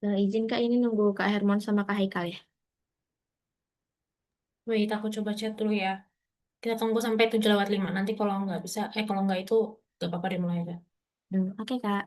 Izin Kak, ini nunggu Kak Hermon sama Kak Haikal ya. Wait, aku coba chat dulu ya. Kita tunggu sampai 7:05. Nanti kalau nggak bisa, kalau nggak itu nggak apa-apa dimulai aja. Oke Kak.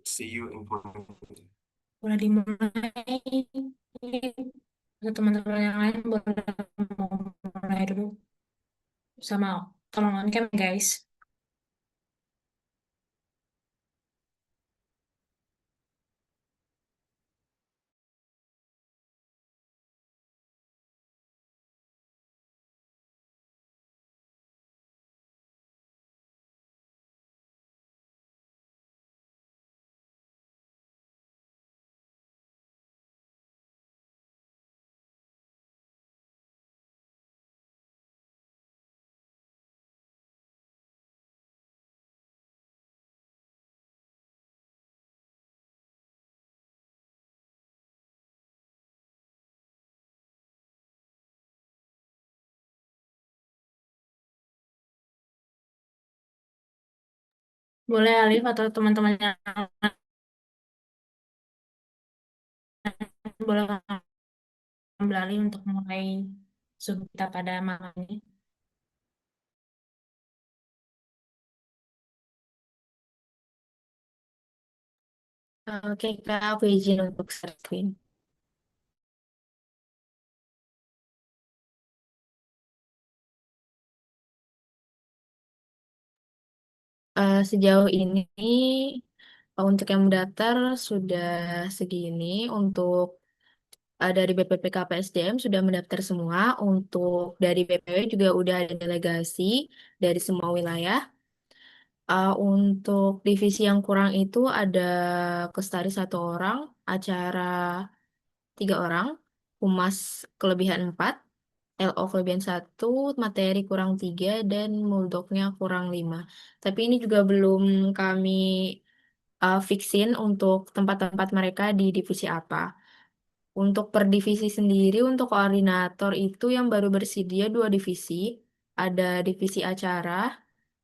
See you in 20. Boleh dimulai. Ada teman-teman yang lain boleh mulai dulu. Sama tolong on cam guys. Boleh Alif atau teman-teman yang lain boleh ngambil alih untuk mulai subuh kita pada malam ini. Oke Kak, aku izin untuk share screen. Sejauh ini untuk yang mendaftar sudah segini. Untuk dari BPPK PSDM sudah mendaftar semua. Untuk dari BPW juga udah ada delegasi dari semua wilayah. Untuk divisi yang kurang itu ada Kestari satu orang, acara tiga orang, Humas kelebihan empat, LO kelebihan satu, materi kurang tiga, dan Muldoknya kurang lima. Tapi ini juga belum kami fixin untuk tempat-tempat mereka di divisi apa. Untuk per divisi sendiri, untuk koordinator itu yang baru bersedia dua divisi. Ada divisi acara,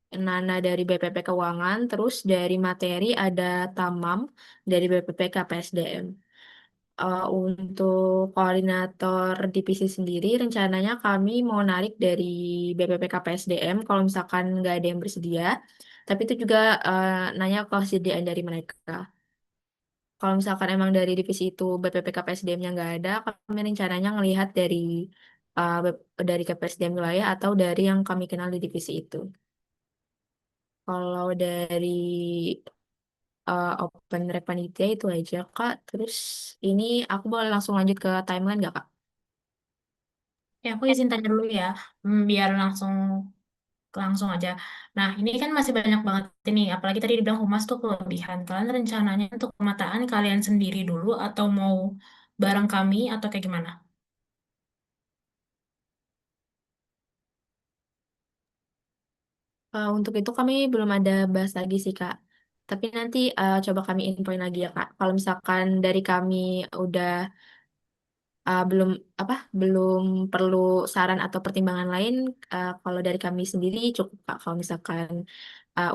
Nana dari BPP Keuangan, terus dari materi ada Tamam dari BPP KPSDM. Untuk koordinator divisi sendiri, rencananya kami mau narik dari BPP KPSDM kalau misalkan nggak ada yang bersedia. Tapi itu juga nanya kesediaan dari mereka. Kalau misalkan emang dari divisi itu BPP KPSDM-nya nggak ada, kami rencananya ngelihat dari KPSDM wilayah atau dari yang kami kenal di divisi itu. Kalau dari open rek panitia itu aja, Kak. Terus ini aku boleh langsung lanjut ke timeline nggak, Kak? Ya, aku izin tanya dulu ya, biar langsung langsung aja. Nah, ini kan masih banyak banget ini, apalagi tadi dibilang humas tuh kelebihan. Kalian rencananya untuk pemetaan kalian sendiri dulu atau mau bareng kami atau kayak gimana? Untuk itu kami belum ada bahas lagi sih, Kak. Tapi nanti coba kami infoin lagi ya, Kak. Kalau misalkan dari kami udah belum belum perlu saran atau pertimbangan lain, kalau dari kami sendiri cukup, Kak. Kalau misalkan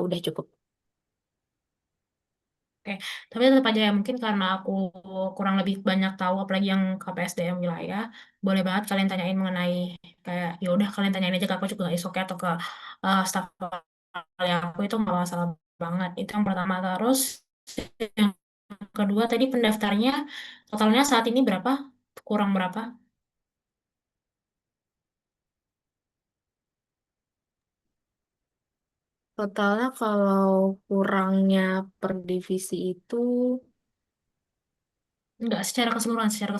udah cukup. Oke, tapi tetap aja ya mungkin karena aku kurang lebih banyak tahu apalagi yang KPSDM wilayah, boleh banget kalian tanyain mengenai kayak ya udah kalian tanyain aja ke aku juga is oke atau ke staff yang aku itu nggak masalah banget. Itu yang pertama. Terus yang kedua tadi pendaftarnya totalnya saat ini berapa? Kurang berapa? Totalnya kalau kurangnya per divisi itu Enggak, secara keseluruhan. secara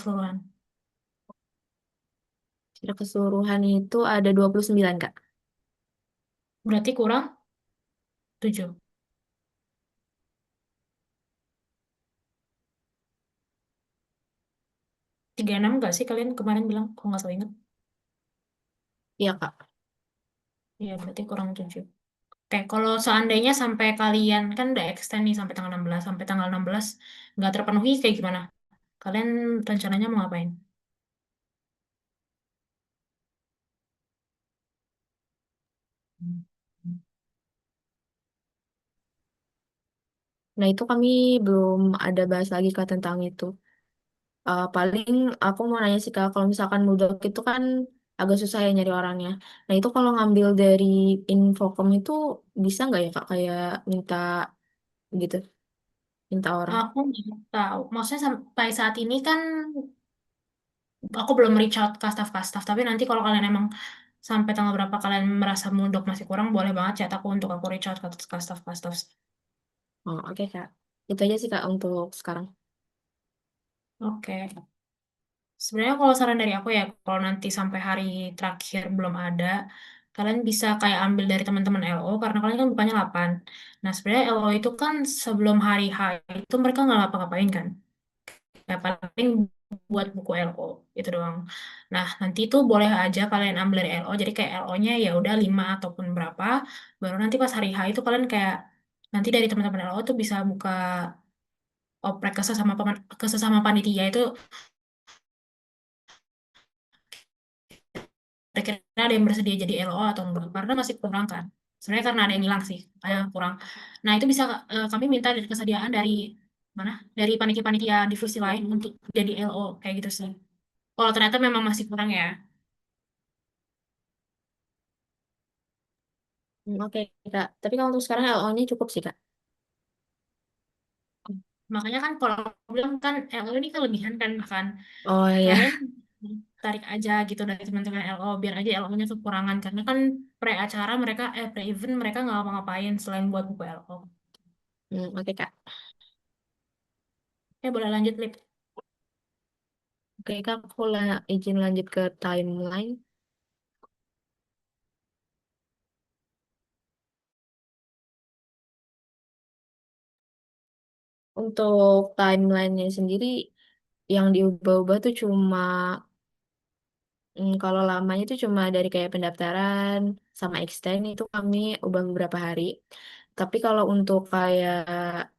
keseluruhan itu ada 29, Kak. Berarti kurang 7. 36 enggak sih kalian kemarin bilang? Kalau nggak salah ingat. Iya, Kak. Iya, berarti kurang 7. Oke, kalau seandainya sampai kalian kan udah extend nih sampai tanggal 16, sampai tanggal 16 nggak terpenuhi kayak gimana? Kalian rencananya mau ngapain? Nah, itu kami belum ada bahas lagi, Kak, tentang itu. Paling aku mau nanya sih, Kak, kalau misalkan Moodle itu kan agak susah ya nyari orangnya. Nah, itu kalau ngambil dari Infocom itu bisa nggak ya, Kak? Kayak minta gitu, minta orang. Aku nggak tahu. Maksudnya sampai saat ini kan aku belum reach out ke staff-staff. Tapi nanti kalau kalian emang sampai tanggal berapa kalian merasa mudok masih kurang, boleh banget chat aku untuk aku reach out ke staff-staff. Oh, oke, Kak. Itu aja sih, Kak, untuk sekarang. Oke. Sebenarnya kalau saran dari aku ya, kalau nanti sampai hari terakhir belum ada, kalian bisa kayak ambil dari teman-teman LO, karena kalian kan bukannya 8. Nah, sebenarnya LO itu kan sebelum hari H itu mereka nggak ngapa-ngapain kan. Ya, paling buat buku LO, itu doang. Nah, nanti itu boleh aja kalian ambil dari LO, jadi kayak LO-nya ya udah 5 ataupun berapa, baru nanti pas hari H itu kalian kayak, nanti dari teman-teman LO tuh bisa buka oprek ke sesama panitia itu kira-kira ada yang bersedia jadi LO atau enggak karena masih kurang kan Sebenarnya karena ada yang hilang sih, kayak kurang. Nah, itu bisa kami minta dari kesediaan dari mana? Dari panitia-panitia divisi lain untuk jadi LO kayak gitu sih. Kalau ternyata memang masih kurang ya. Oke, Kak. Tapi kalau untuk sekarang LO-nya cukup sih, Kak. Makanya kan kalau aku bilang kan LO ini kelebihan kan, bahkan Oh ya. kalian tarik aja gitu dari teman-teman LO biar aja LO-nya kekurangan karena kan pre-acara mereka pre-event mereka nggak ngapa-ngapain selain buat buku LO. Oke, Kak. Ya boleh lanjut Lip. Oke, Kak. Aku izin lanjut ke timeline. Untuk timelinenya sendiri, yang diubah-ubah tuh cuma kalau lamanya itu cuma dari kayak pendaftaran sama extend itu kami ubah beberapa hari. Tapi kalau untuk kayak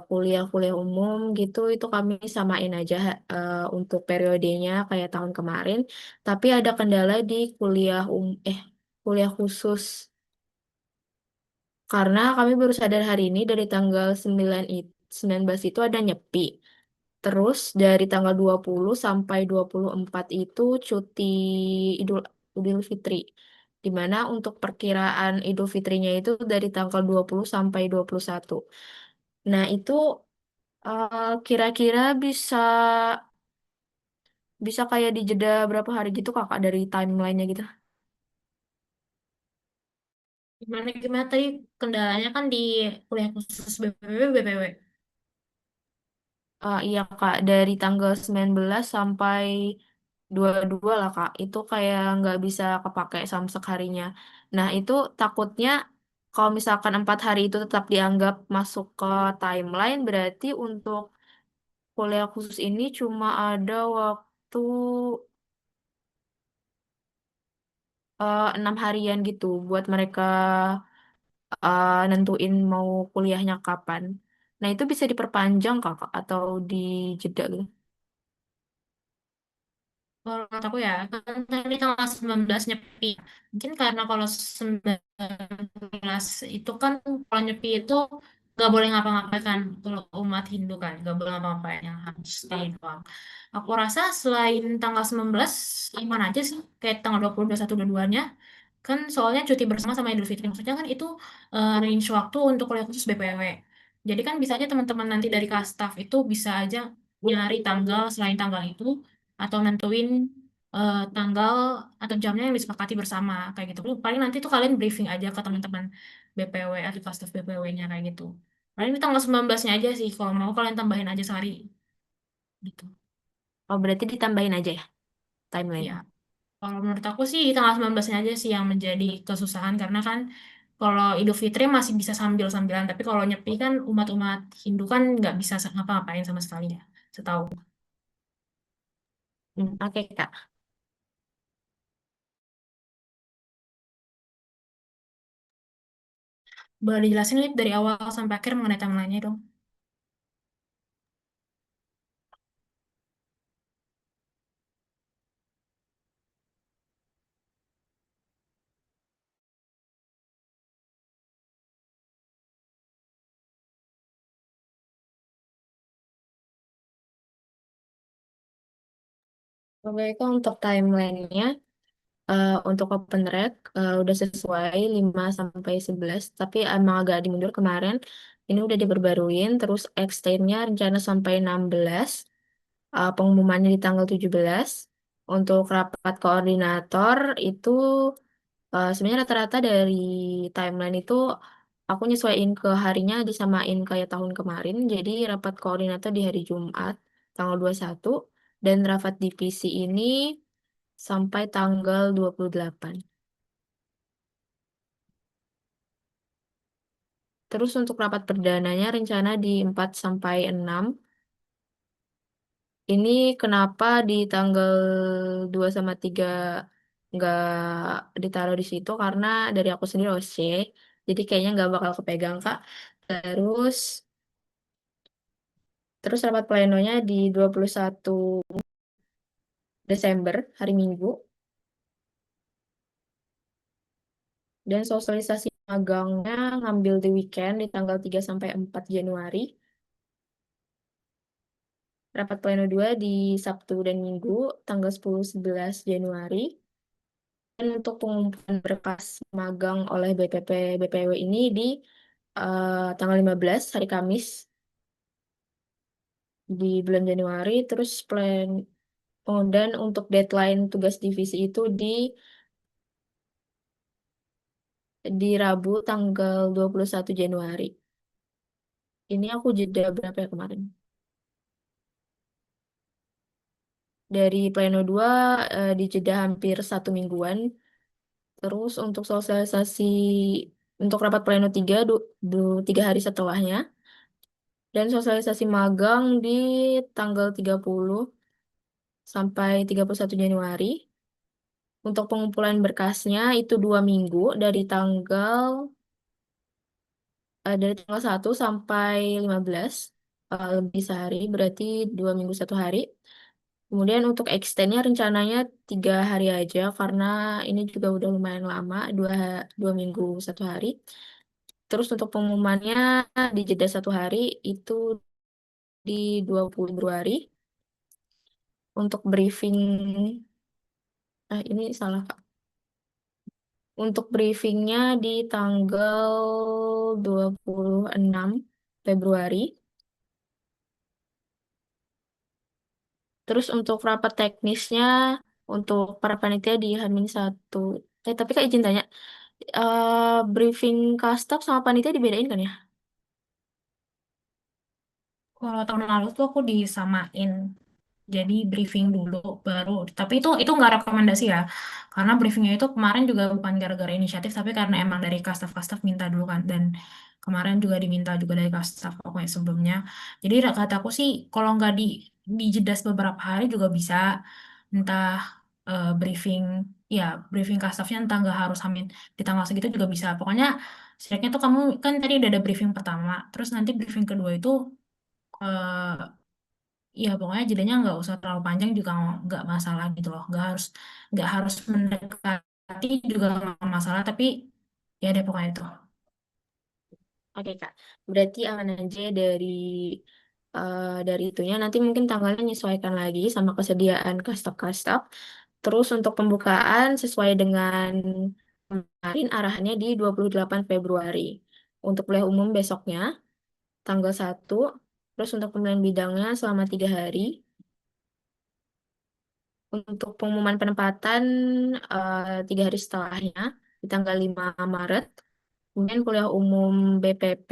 kuliah-kuliah umum gitu itu kami samain aja untuk periodenya kayak tahun kemarin. Tapi ada kendala di kuliah khusus karena kami baru sadar hari ini dari tanggal 19 itu ada nyepi. Terus dari tanggal 20 sampai 24 itu cuti Idul Idul Fitri. Di mana untuk perkiraan Idul Fitrinya itu dari tanggal 20 sampai 21. Nah, itu kira-kira bisa bisa kayak di jeda berapa hari gitu Kakak dari timelinenya gitu. Gimana gimana tadi kendalanya kan di kuliah khusus BPW. Iya Kak, dari tanggal 19 sampai 22 lah Kak. Itu kayak nggak bisa kepakai samsek harinya. Nah itu takutnya kalau misalkan 4 hari itu tetap dianggap masuk ke timeline, berarti untuk kuliah khusus ini cuma ada waktu 6 harian gitu buat mereka nentuin mau kuliahnya kapan. Nah itu bisa diperpanjang Kakak atau dijeda gitu. Kalau menurut aku ya, kan tadi tanggal 19 nyepi. Mungkin karena kalau 19 itu kan, kalau nyepi itu nggak boleh ngapa-ngapain kan. Kalau umat Hindu kan, nggak boleh ngapa-ngapain, yang harus stay doang. Aku rasa selain tanggal 19, aman aja sih. Kayak tanggal 20, 21, 22-nya. Kan soalnya cuti bersama sama Idul Fitri. Maksudnya kan itu range waktu untuk kuliah khusus BPW. Jadi kan bisa aja teman-teman nanti dari staff itu bisa aja nyari tanggal selain tanggal itu atau nentuin tanggal atau jamnya yang disepakati bersama kayak gitu. Paling nanti tuh kalian briefing aja ke teman-teman BPW atau ke staff BPW-nya kayak gitu. Paling di tanggal 19-nya aja sih kalau mau kalian tambahin aja sehari gitu. Oh berarti ditambahin aja ya Ya, timeline. kalau menurut aku sih tanggal 19-nya aja sih yang menjadi kesusahan karena kan kalau Idul Fitri masih bisa sambil-sambilan, tapi kalau Nyepi kan umat-umat Hindu kan nggak bisa ngapa-ngapain sama sekali ya, setahu. Oke Kak. Boleh dijelasin Lip dari awal sampai akhir mengenai timeline-nya dong. Oke, itu untuk timelinenya untuk open rec udah sesuai 5 sampai 11 tapi emang agak dimundur kemarin. Ini udah diperbaruin terus extendnya rencana sampai 16. Pengumumannya di tanggal 17. Untuk rapat koordinator itu sebenarnya rata-rata dari timeline itu aku nyesuaiin ke harinya disamain kayak tahun kemarin. Jadi rapat koordinator di hari Jumat tanggal 21 dan rapat divisi ini sampai tanggal 28. Terus untuk rapat perdananya rencana di 4 sampai 6. Ini kenapa di tanggal 2 sama 3 nggak ditaruh di situ karena dari aku sendiri OC. Jadi kayaknya nggak bakal kepegang Kak. Terus terus rapat plenonya di 21 Desember hari Minggu dan sosialisasi magangnya ngambil di weekend di tanggal 3 sampai 4 Januari. Rapat pleno 2 di Sabtu dan Minggu, tanggal 10-11 Januari. Dan untuk pengumpulan berkas magang oleh BPP BPW ini di tanggal 15 hari Kamis di bulan Januari. Terus dan untuk deadline tugas divisi itu di Rabu tanggal 21 Januari. Ini aku jeda berapa ya kemarin? Dari pleno 2 dijeda hampir 1 mingguan. Terus untuk sosialisasi untuk rapat pleno 3 3 hari setelahnya. Dan sosialisasi magang di tanggal 30 sampai 31 Januari. Untuk pengumpulan berkasnya itu 2 minggu dari tanggal 1 sampai 15, lebih sehari berarti 2 minggu 1 hari. Kemudian untuk extendnya rencananya 3 hari aja karena ini juga udah lumayan lama 2 minggu 1 hari. Terus untuk pengumumannya di jeda 1 hari itu di 20 Februari. Untuk briefing, ini salah Kak. Untuk briefingnya di tanggal 26 Februari. Terus untuk rapat teknisnya untuk para panitia di H-1. Tapi Kak izin tanya, briefing kastop sama panitia dibedain kan ya? Kalau tahun lalu tuh aku disamain. Jadi briefing dulu baru. Tapi itu nggak rekomendasi ya. Karena briefingnya itu kemarin juga bukan gara-gara inisiatif, tapi karena emang dari kastaf-kastaf minta dulu kan. Dan kemarin juga diminta juga dari kastaf pokoknya sebelumnya. Jadi kataku sih kalau nggak dijedas beberapa hari juga bisa. Entah briefing, ya briefing kastafnya entah nggak harus hamin di tanggal segitu juga bisa. Pokoknya setidaknya tuh kamu kan tadi udah ada briefing pertama. Terus nanti briefing kedua itu eh, ya pokoknya jadinya nggak usah terlalu panjang juga nggak masalah gitu loh. Nggak harus mendekati juga nggak masalah. Tapi ya deh pokoknya itu. Oke Kak, berarti aman aja dari itunya. Nanti mungkin tanggalnya menyesuaikan lagi sama kesediaan kastop-kastop. Terus untuk pembukaan sesuai dengan kemarin arahannya di 28 Februari. Untuk kuliah umum besoknya, tanggal 1. Terus untuk pemilihan bidangnya selama 3 hari. Untuk pengumuman penempatan 3 hari setelahnya, di tanggal 5 Maret. Kemudian kuliah umum BPP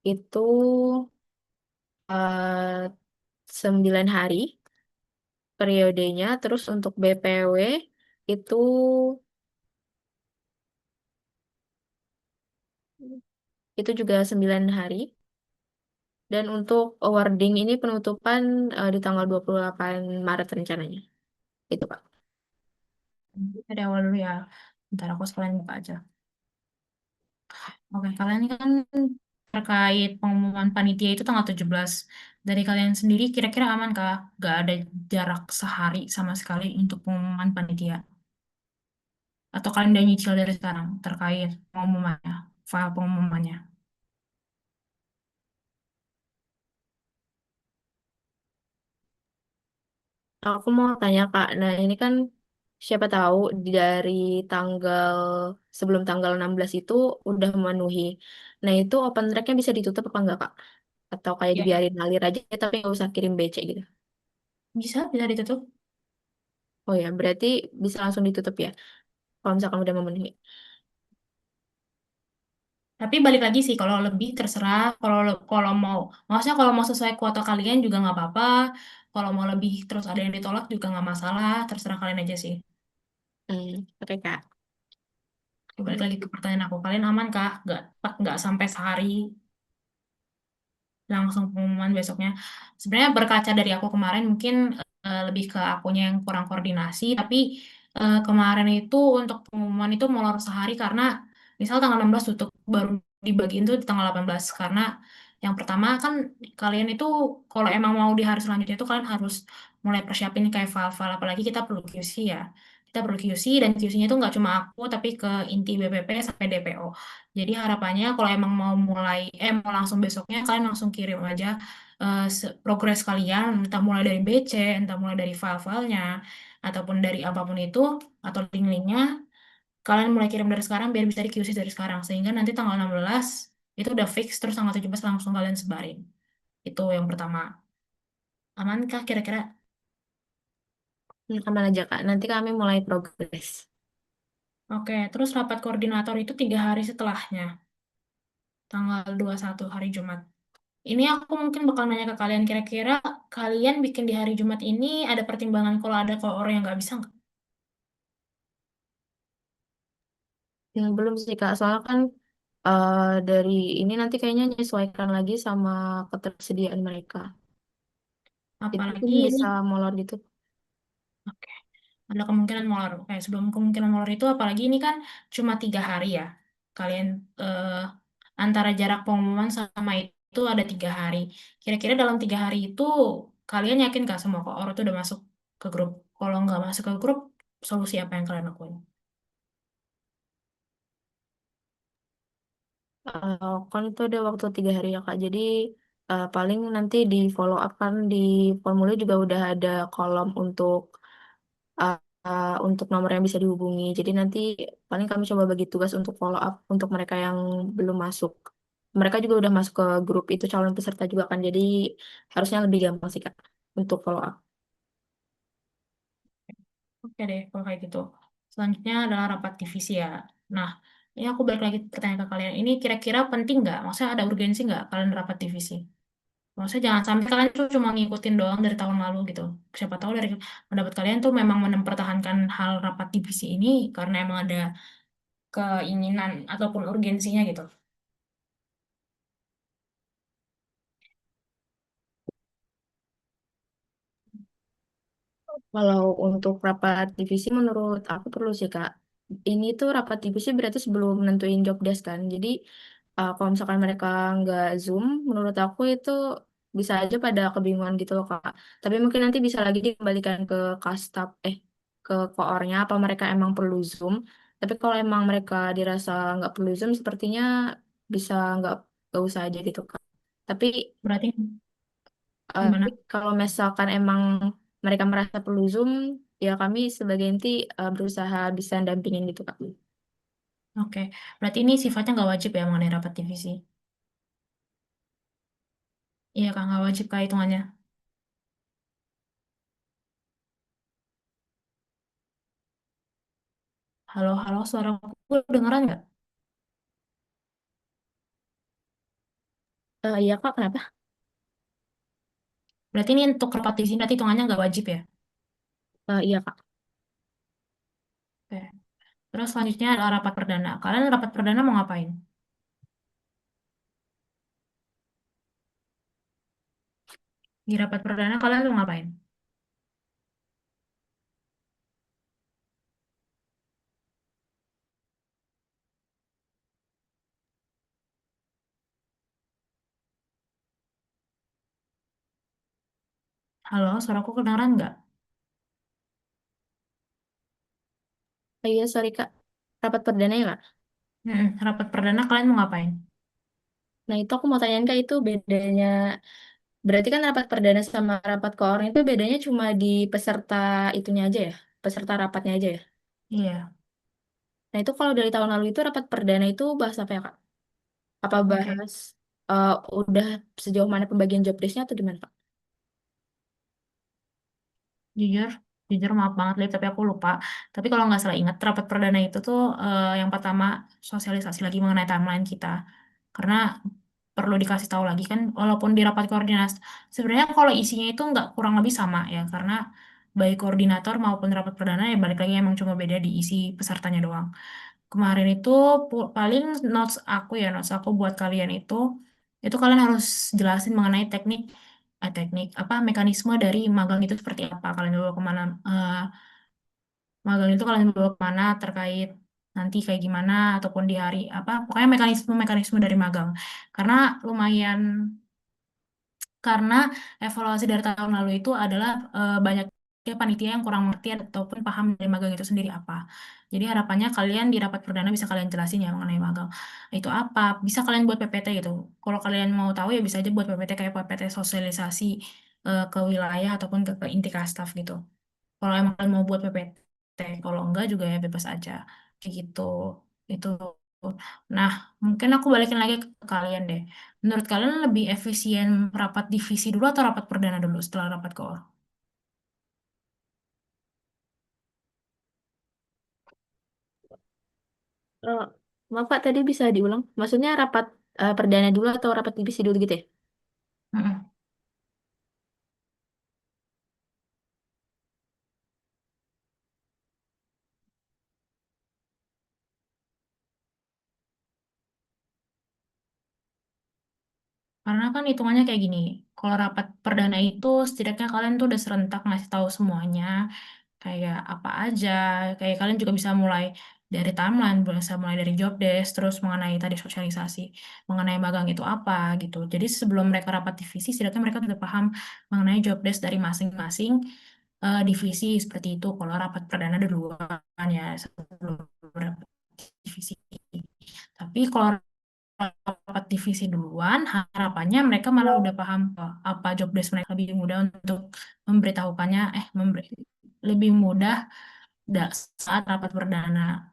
itu 9 hari periodenya. Terus untuk BPW itu itu juga 9 hari. Dan untuk awarding ini penutupan di tanggal 28 Maret rencananya. Itu Pak. Dari awal dulu ya. Ntar aku sekalian buka aja. Oke, kalian kan terkait pengumuman panitia itu tanggal 17. Dari kalian sendiri kira-kira aman kah? Gak ada jarak sehari sama sekali untuk pengumuman panitia? Atau kalian udah nyicil dari sekarang terkait pengumumannya, file pengumumannya? Aku mau tanya Kak, nah ini kan siapa tahu dari tanggal sebelum tanggal 16 itu udah memenuhi. Nah itu open tracknya bisa ditutup apa enggak Kak? Atau kayak Ya, dibiarin ngalir aja tapi nggak usah kirim BC gitu. bisa ditutup. Oh ya, berarti bisa langsung ditutup ya kalau misalkan udah memenuhi. Tapi balik lagi sih, kalau lebih terserah. Kalau mau, maksudnya kalau mau sesuai kuota kalian juga nggak apa-apa. Kalau mau lebih terus ada yang ditolak juga nggak masalah. Terserah kalian aja sih. Oke Kak. Balik lagi ke pertanyaan aku, kalian aman kah? Nggak sampai sehari langsung pengumuman besoknya. Sebenarnya berkaca dari aku kemarin mungkin lebih ke akunya yang kurang koordinasi, tapi kemarin itu untuk pengumuman itu molor sehari karena misal tanggal 16 tutup baru dibagiin tuh di tanggal 18 karena yang pertama kan kalian itu kalau emang mau di hari selanjutnya itu kalian harus mulai persiapin kayak file-file apalagi kita perlu QC ya. Kita kita perlu QC, dan QC-nya itu nggak cuma aku, tapi ke inti BPP sampai DPO. Jadi harapannya kalau emang mau mulai, mau langsung besoknya, kalian langsung kirim aja progres kalian, entah mulai dari BC, entah mulai dari file-filenya, ataupun dari apapun itu, atau link-linknya, kalian mulai kirim dari sekarang biar bisa di QC dari sekarang. Sehingga nanti tanggal 16 itu udah fix, terus tanggal 17 langsung kalian sebarin. Itu yang pertama. Amankah kira-kira? Aman aja Kak. Nanti kami mulai progres. Oke, terus rapat koordinator itu 3 hari setelahnya, tanggal 21 hari Jumat. Ini aku mungkin bakal nanya ke kalian, kira-kira kalian bikin di hari Jumat ini ada pertimbangan kalau orang yang nggak bisa nggak? Belum sih Kak, soalnya kan dari ini nanti kayaknya menyesuaikan lagi sama ketersediaan mereka. Itu Apalagi mungkin ini, bisa molor gitu. oke, ada kemungkinan molor. Oke, sebelum kemungkinan molor itu, apalagi ini kan cuma 3 hari ya. Kalian eh, antara jarak pengumuman sama itu ada 3 hari. Kira-kira dalam 3 hari itu kalian yakin nggak semua koor itu udah masuk ke grup? Kalau nggak masuk ke grup, solusi apa yang kalian lakuin? Kan itu ada waktu 3 hari ya Kak. Jadi paling nanti di follow up kan di formulir juga udah ada kolom uh, untuk nomor yang bisa dihubungi. Jadi nanti paling kami coba bagi tugas untuk follow up untuk mereka yang belum masuk. Mereka juga udah masuk ke grup itu calon peserta juga kan. Jadi harusnya lebih gampang sih Kak untuk follow up. Oke deh, kalau kayak gitu. Selanjutnya adalah rapat divisi ya. Nah, ini aku balik lagi pertanyaan ke kalian. Ini kira-kira penting nggak? Maksudnya ada urgensi nggak kalian rapat divisi? Maksudnya jangan sampai kalian tuh cuma ngikutin doang dari tahun lalu gitu. Siapa tahu dari pendapat kalian tuh memang mempertahankan hal rapat divisi ini karena emang ada keinginan ataupun urgensinya gitu. Kalau untuk rapat divisi menurut aku perlu sih Kak. Ini tuh rapat divisi berarti sebelum nentuin job desk kan. Jadi kalau misalkan mereka nggak Zoom, menurut aku itu bisa aja pada kebingungan gitu loh Kak. Tapi mungkin nanti bisa lagi dikembalikan ke kastap ke koornya apa mereka emang perlu Zoom. Tapi kalau emang mereka dirasa nggak perlu Zoom, sepertinya bisa nggak usah aja gitu Kak. Tapi Berarti tapi gimana? kalau misalkan emang mereka merasa perlu Zoom, ya kami sebagai inti berusaha bisa dampingin gitu Kak. Oke, berarti ini sifatnya nggak wajib ya mengenai rapat divisi. Iya Kak, nggak wajib Kak hitungannya. Halo, halo, suara aku dengeran nggak? Iya Kak, kenapa? Berarti ini untuk rapat divisi nanti hitungannya nggak wajib ya? Iya Kak. Oke. Terus selanjutnya adalah rapat perdana. Kalian rapat perdana mau ngapain? Di rapat perdana kalian mau ngapain? Halo, suaraku kedengeran nggak? Iya sorry Kak. Rapat perdana ya Kak? Rapat perdana kalian mau ngapain? Nah itu aku mau tanyain Kak itu bedanya, berarti kan rapat perdana sama rapat koor itu bedanya cuma di peserta itunya aja ya? Peserta rapatnya aja ya? Iya, Nah itu kalau dari tahun lalu itu rapat perdana itu bahas apa ya Kak? Apa oke. bahas eh, udah sejauh mana pembagian job desk-nya atau gimana Kak? Jujur, jujur maaf banget, Lip, tapi aku lupa. Tapi kalau nggak salah ingat, rapat perdana itu tuh yang pertama sosialisasi lagi mengenai timeline kita. Karena perlu dikasih tahu lagi kan, walaupun di rapat koordinasi, sebenarnya kalau isinya itu nggak kurang lebih sama ya, karena baik koordinator maupun rapat perdana ya balik lagi emang cuma beda di isi pesertanya doang. Kemarin itu paling notes aku buat kalian itu kalian harus jelasin mengenai teknik apa mekanisme dari magang itu seperti apa. Kalian bawa kemana magang itu kalian bawa kemana terkait nanti kayak gimana ataupun di hari apa pokoknya mekanisme dari magang. Karena lumayan karena evaluasi dari tahun lalu itu adalah banyak kayak panitia yang kurang mengerti ataupun paham dari magang itu sendiri apa. Jadi harapannya kalian di rapat perdana bisa kalian jelasin ya mengenai magang. Itu apa? Bisa kalian buat PPT gitu. Kalau kalian mau tahu ya bisa aja buat PPT kayak PPT sosialisasi ke wilayah ataupun ke inti staff gitu. Kalau emang kalian mau buat PPT, kalau enggak juga ya bebas aja. Kayak gitu. Itu. Nah, mungkin aku balikin lagi ke kalian deh. Menurut kalian lebih efisien rapat divisi dulu atau rapat perdana dulu setelah rapat koor? Eh, Maaf Pak, tadi bisa diulang? Maksudnya rapat perdana dulu atau rapat divisi dulu gitu ya? Mm-mm. Karena kan hitungannya kayak gini. Kalau rapat perdana itu setidaknya kalian tuh udah serentak ngasih tahu semuanya. Kayak apa aja. Kayak kalian juga bisa mulai dari timeline, bisa mulai dari job desk, terus mengenai tadi sosialisasi, mengenai magang itu apa gitu. Jadi sebelum mereka rapat divisi, setidaknya mereka sudah paham mengenai job desk dari masing-masing divisi seperti itu. Kalau rapat perdana duluan ya sebelum rapat divisi. Tapi kalau rapat divisi duluan, harapannya mereka malah udah paham apa job desk mereka lebih mudah untuk memberitahukannya, lebih mudah saat rapat perdana.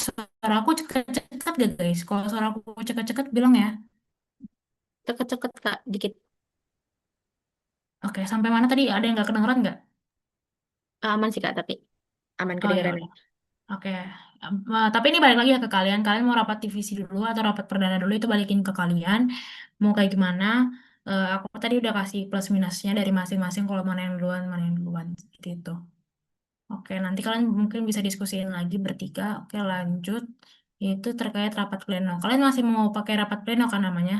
Suara aku cekat-cekat gak guys? Kalau suara aku cekat-cekat bilang ya. Ceket-ceket Kak, dikit. Oke, sampai mana tadi? Ada yang nggak kedengeran nggak? Aman sih Kak, tapi aman Oh ya kedengarannya. udah. Oke. Tapi ini balik lagi ya ke kalian. Kalian mau rapat divisi dulu atau rapat perdana dulu itu balikin ke kalian. Mau kayak gimana? Aku tadi udah kasih plus minusnya dari masing-masing kalau mana yang duluan, mana yang duluan. Seperti itu. Oke, nanti kalian mungkin bisa diskusiin lagi bertiga. Oke, lanjut. Itu terkait rapat pleno. Kalian masih mau pakai rapat pleno kan namanya?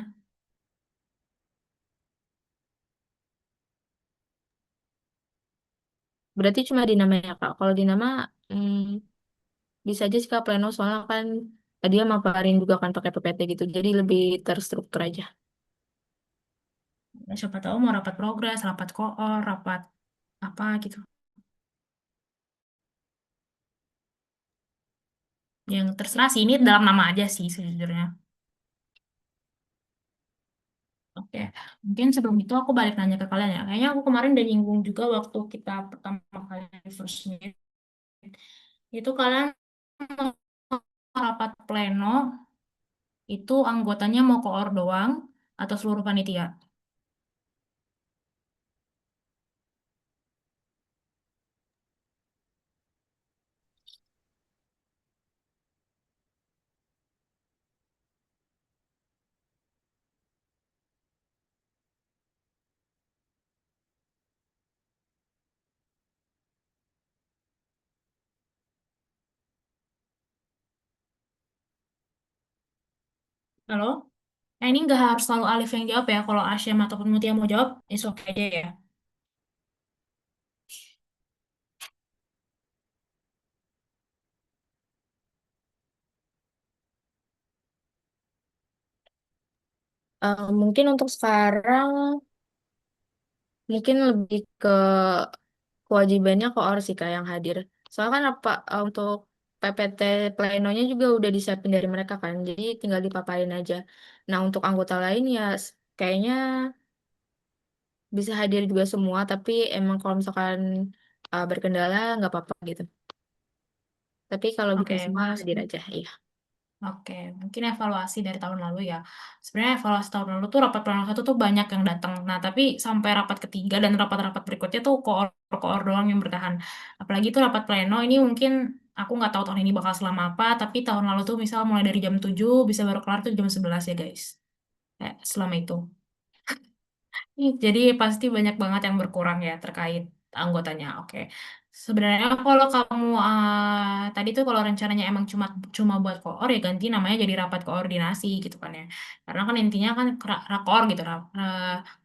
Berarti cuma di nama ya Kak. Kalau di nama bisa aja sih Kak pleno, soalnya kan dia maparin juga kan pakai PPT gitu. Jadi lebih terstruktur aja. Ya, siapa tahu mau rapat progres, rapat koor, rapat apa gitu. Yang terserah sih, ini dalam nama aja sih sejujurnya. Oke, mungkin sebelum itu aku balik nanya ke kalian ya. Kayaknya aku kemarin udah nyinggung juga waktu kita pertama kali first meet. Itu kalian mau rapat pleno, itu anggotanya mau koor doang atau seluruh panitia? Halo? Nah, ini nggak harus selalu Alif yang jawab ya. Kalau Asyam ataupun Mutia mau jawab, is oke aja ya. Mungkin untuk sekarang mungkin lebih ke kewajibannya koor sih Kak yang hadir. Soalnya kan apa untuk PPT plenonya juga udah disiapin dari mereka kan. Jadi tinggal dipaparin aja. Nah, untuk anggota lain ya kayaknya bisa hadir juga semua, tapi emang kalau misalkan berkendala nggak apa-apa gitu. Tapi kalau bisa Oke, semua hadir aja, iya. oke, mungkin evaluasi dari tahun lalu ya. Sebenarnya evaluasi tahun lalu tuh rapat plano satu tuh banyak yang datang. Nah, tapi sampai rapat ketiga dan rapat-rapat berikutnya tuh koor doang yang bertahan. Apalagi tuh rapat pleno ini mungkin aku nggak tahu tahun ini bakal selama apa, tapi tahun lalu tuh misal mulai dari jam 7 bisa baru kelar tuh jam 11 ya guys. Selama itu. Jadi pasti banyak banget yang berkurang ya terkait anggotanya. Oke. Sebenarnya kalau kamu tadi tuh kalau rencananya emang cuma cuma buat koor ya ganti namanya jadi rapat koordinasi gitu kan ya. Karena kan intinya kan rakor gitu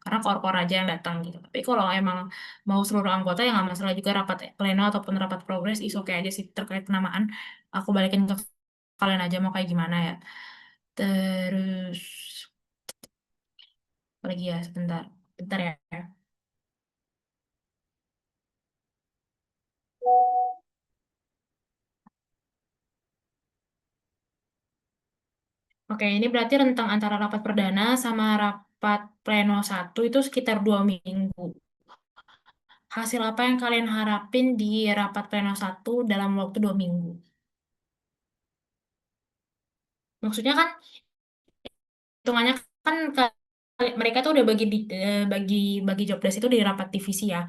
karena koor-koor aja yang datang gitu. Tapi kalau emang mau seluruh anggota yang nggak masalah juga rapat pleno ataupun rapat progres is oke aja sih terkait penamaan. Aku balikin ke kalian aja mau kayak gimana ya. Terus apa lagi ya sebentar. Bentar ya. Oke, ini berarti rentang antara rapat perdana sama rapat pleno satu itu sekitar 2 minggu. Hasil apa yang kalian harapin di rapat pleno satu dalam waktu 2 minggu? Maksudnya kan hitungannya kan mereka tuh udah bagi bagi job desk itu di rapat divisi ya.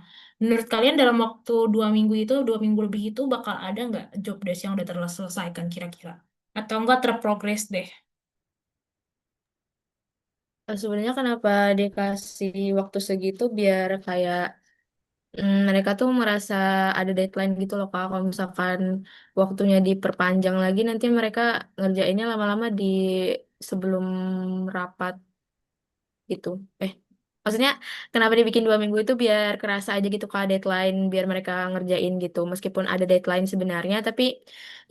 Menurut kalian dalam waktu 2 minggu itu, 2 minggu lebih itu bakal ada nggak job desk yang udah terselesaikan kira-kira? Atau enggak terprogres deh? Sebenarnya kenapa dikasih waktu segitu biar kayak mereka tuh merasa ada deadline gitu loh Kak. Kalau misalkan waktunya diperpanjang lagi nanti mereka ngerjainnya lama-lama di sebelum rapat gitu. Eh, Maksudnya kenapa dibikin 2 minggu itu biar kerasa aja gitu Kak deadline biar mereka ngerjain gitu. Meskipun ada deadline sebenarnya tapi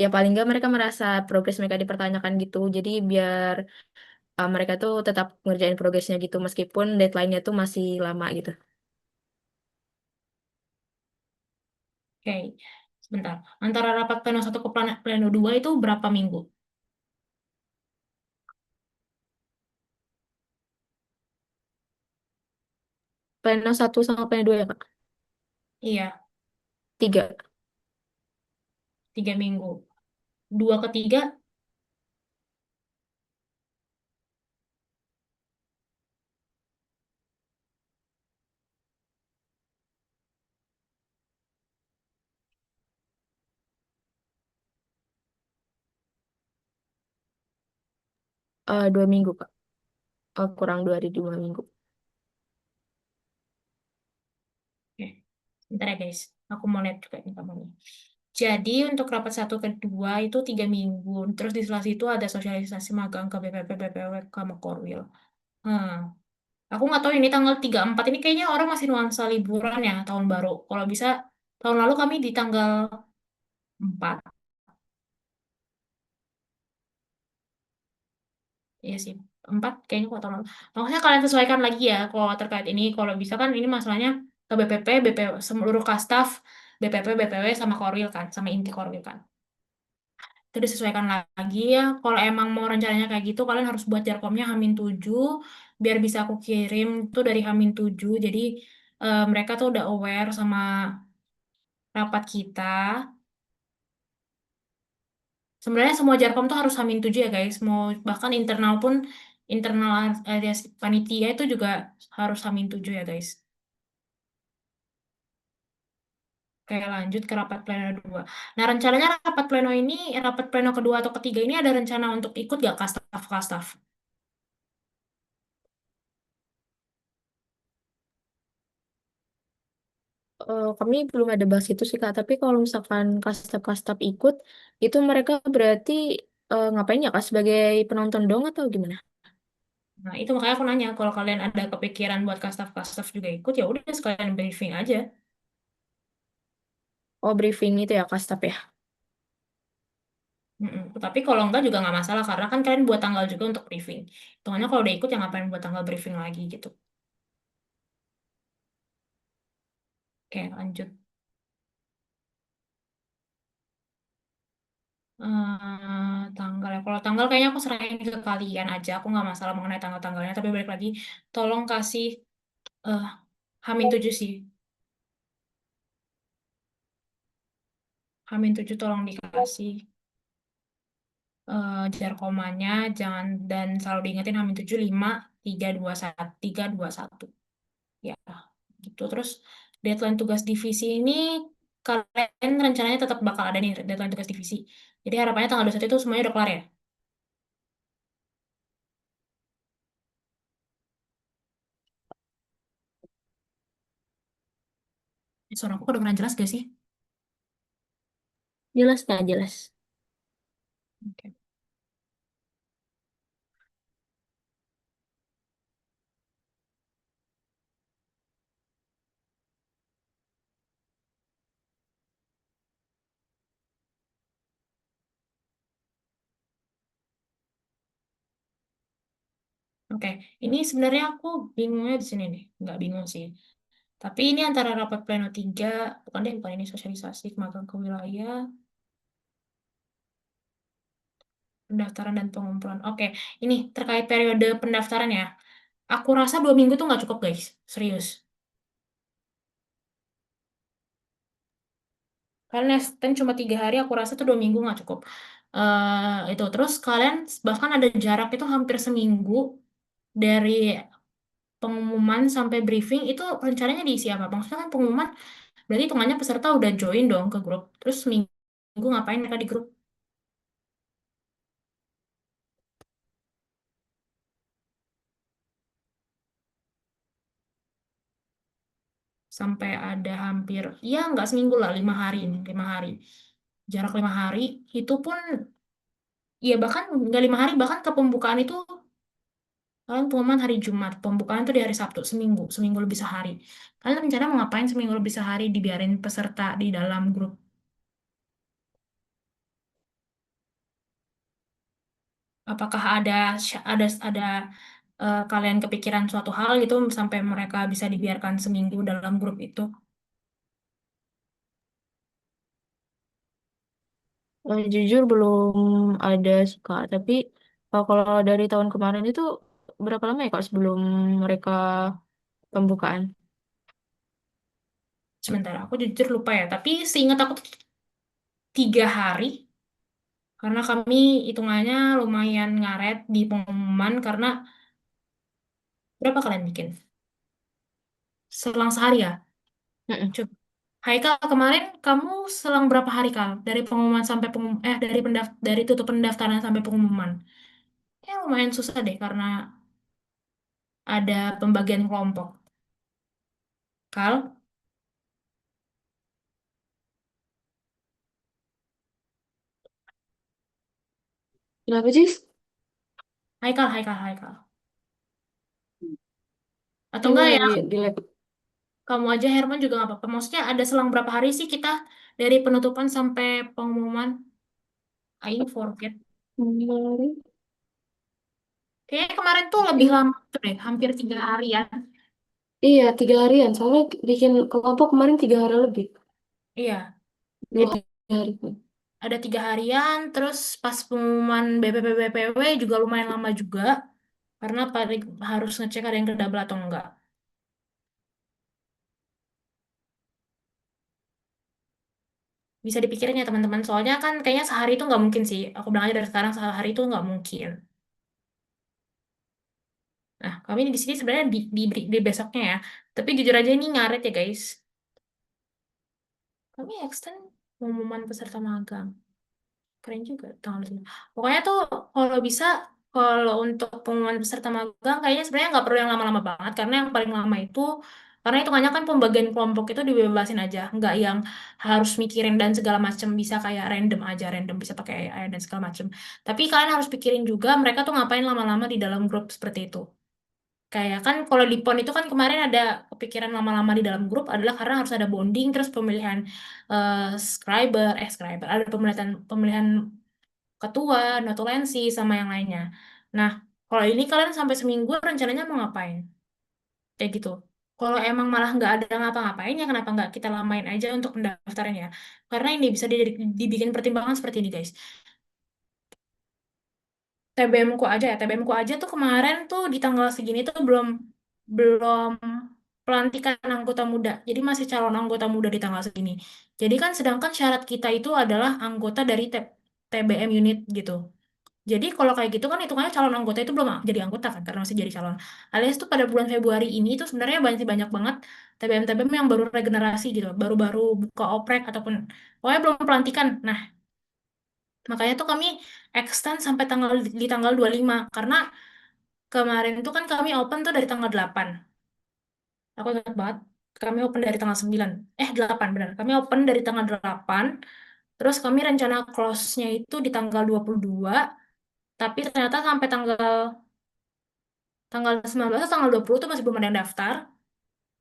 ya paling nggak mereka merasa progres mereka dipertanyakan gitu. Jadi biar mereka tuh tetap ngerjain progresnya gitu meskipun deadline-nya tuh masih lama gitu. Oke, sebentar. Antara rapat pleno satu ke pleno dua itu berapa minggu? Plano 1 sama plano 2 ya Kak? Iya, 3. 3 minggu. Dua ke tiga, 2 minggu Kak. Kurang 2 hari 2 minggu. oke. Bentar ya guys, aku mau lihat juga nih kamu. Jadi untuk rapat satu kedua itu 3 minggu. Terus di sela itu ada sosialisasi magang ke BPP, BPW, sama Korwil. Hmm. Aku nggak tahu ini tanggal 3 4 ini kayaknya orang masih nuansa liburan ya tahun baru. Kalau bisa tahun lalu kami di tanggal 4. Iya sih, 4 kayaknya kok tahun lalu. Maksudnya kalian sesuaikan lagi ya kalau terkait ini. Kalau bisa kan ini masalahnya ke BPP, BPW, seluruh kastaf, BPP, BPW, sama Korwil kan, sama inti Korwil kan. Itu disesuaikan lagi ya. Kalau emang mau rencananya kayak gitu, kalian harus buat jarkomnya Hamin 7, biar bisa aku kirim tuh dari Hamin 7. Jadi mereka tuh udah aware sama rapat kita. Sebenarnya semua jarkom tuh harus Hamin 7 ya guys. Mau bahkan internal pun, internal alias panitia itu juga harus Hamin 7 ya guys. Oke, lanjut ke rapat pleno 2. Nah, rencananya rapat pleno ini, rapat pleno kedua atau ketiga ini ada rencana untuk ikut gak kastaf-kastaf? Kami belum ada bahas itu sih Kak, tapi kalau misalkan kastap-kastap ikut, itu mereka berarti ngapain ya Kak? Sebagai penonton dong atau gimana? Nah, itu makanya aku nanya, kalau kalian ada kepikiran buat kastaf-kastaf juga ikut, ya udah sekalian briefing aja. Oh, briefing itu ya kastap ya? Mm-mm. Tapi kalau enggak juga nggak masalah, karena kan kalian buat tanggal juga untuk briefing. Hitungannya kalau udah ikut, ya ngapain buat tanggal briefing lagi gitu. Oke, lanjut. Tanggal ya. Kalau tanggal kayaknya aku serahin ke kalian aja. Aku nggak masalah mengenai tanggal-tanggalnya. Tapi balik lagi, tolong kasih eh Hamin 7 sih. Hamin 7 tolong dikasih jarkomannya. Jangan, dan selalu diingetin Hamin 7 5 3 2 1 3 2 1. Ya, gitu. Terus deadline tugas divisi ini kalian rencananya tetap bakal ada nih deadline tugas divisi. Jadi harapannya tanggal 21 itu semuanya udah kelar ya? Suara aku kedengeran jelas gak sih? Jelas nggak jelas? Oke. Oke, ini sebenarnya aku bingungnya di sini nih. Nggak bingung sih. Tapi ini antara rapat pleno 3, bukan deh, bukan ini sosialisasi magang ke wilayah, pendaftaran dan pengumpulan. Oke, ini terkait periode pendaftaran ya. Aku rasa 2 minggu tuh nggak cukup guys, serius. Kalian extend cuma 3 hari, aku rasa tuh 2 minggu nggak cukup. Itu terus kalian bahkan ada jarak itu hampir seminggu dari pengumuman sampai briefing itu rencananya diisi apa? Maksudnya kan pengumuman berarti hitungannya peserta udah join dong ke grup. Terus seminggu ngapain mereka di grup? Sampai ada hampir, ya nggak seminggu lah, 5 hari ini, 5 hari. Jarak 5 hari, itu pun, ya bahkan nggak 5 hari, bahkan ke pembukaan itu, kalian pengumuman hari Jumat, pembukaan itu di hari Sabtu, seminggu, seminggu lebih sehari. Kalian rencana mau ngapain seminggu lebih sehari dibiarin peserta di dalam grup? Apakah ada kalian kepikiran suatu hal gitu sampai mereka bisa dibiarkan seminggu dalam grup itu? Jujur belum ada sih Kak, tapi kalau dari tahun kemarin itu berapa lama ya Kak sebelum mereka pembukaan? Sebentar, aku jujur lupa ya. Tapi seingat aku tuh 3 hari, karena kami hitungannya lumayan ngaret di pengumuman karena berapa kalian bikin? Selang sehari ya? Mm-mm. Coba. Haikal, kemarin kamu selang berapa hari Kal? Dari pengumuman sampai dari tutup pendaftaran sampai pengumuman. Ya lumayan susah deh karena ada pembagian kelompok. Kal, Kenapa sih? Haikal, Haikal, Haikal. Atau enggak Gimana ya, di lab? kamu aja Herman juga nggak apa-apa. Maksudnya ada selang berapa hari sih kita dari penutupan sampai pengumuman? I forget. Kemarin? Kayaknya kemarin tuh lebih Ih, lama tuh deh, hampir 3 hari ya. iya 3 harian. Soalnya bikin kelompok kemarin 3 hari lebih. Iya, Dua jadi hari. ada 3 harian, terus pas pengumuman BPP-BPW juga lumayan lama juga, karena harus ngecek ada yang kedouble atau enggak. Bisa dipikirin ya teman-teman, soalnya kan kayaknya sehari itu nggak mungkin sih. Aku bilang aja dari sekarang, sehari itu nggak mungkin. Nah, kami di sini sebenarnya di besoknya ya. Tapi jujur aja ini ngaret ya guys. Kami extend pengumuman peserta magang. Keren juga tanggal 5. Pokoknya tuh kalau bisa, kalau untuk pengumuman peserta magang kayaknya sebenarnya nggak perlu yang lama-lama banget karena yang paling lama itu karena hitungannya kan pembagian kelompok itu dibebasin aja, nggak yang harus mikirin dan segala macam, bisa kayak random aja, random bisa pakai AI dan segala macam. Tapi kalian harus pikirin juga mereka tuh ngapain lama-lama di dalam grup seperti itu. Kayak kan kalau di PON itu kan kemarin ada kepikiran lama-lama di dalam grup adalah karena harus ada bonding terus pemilihan scriber, ada pemilihan pemilihan ketua, notulensi, sama yang lainnya. Nah, kalau ini kalian sampai seminggu rencananya mau ngapain? Kayak gitu. Kalau emang malah nggak ada ngapa-ngapain, ya kenapa nggak kita lamain aja untuk pendaftaran ya? Karena ini bisa dibikin pertimbangan seperti ini, guys. TBM ku aja ya, TBM ku aja tuh kemarin tuh di tanggal segini tuh belum belum pelantikan anggota muda. Jadi masih calon anggota muda di tanggal segini. Jadi kan sedangkan syarat kita itu adalah anggota dari TBM unit gitu. Jadi kalau kayak gitu kan hitungannya calon anggota itu belum jadi anggota kan karena masih jadi calon. Alias tuh pada bulan Februari ini tuh sebenarnya banyak banyak banget TBM-TBM yang baru regenerasi gitu, baru-baru buka oprek ataupun pokoknya belum pelantikan. Nah, makanya tuh kami extend sampai di tanggal 25 karena kemarin itu kan kami open tuh dari tanggal 8. Aku ingat banget. Kami open dari tanggal 9. 8 benar. Kami open dari tanggal 8. Terus kami rencana close-nya itu di tanggal 22. Tapi ternyata sampai tanggal 19 atau tanggal 20 tuh masih belum ada yang daftar.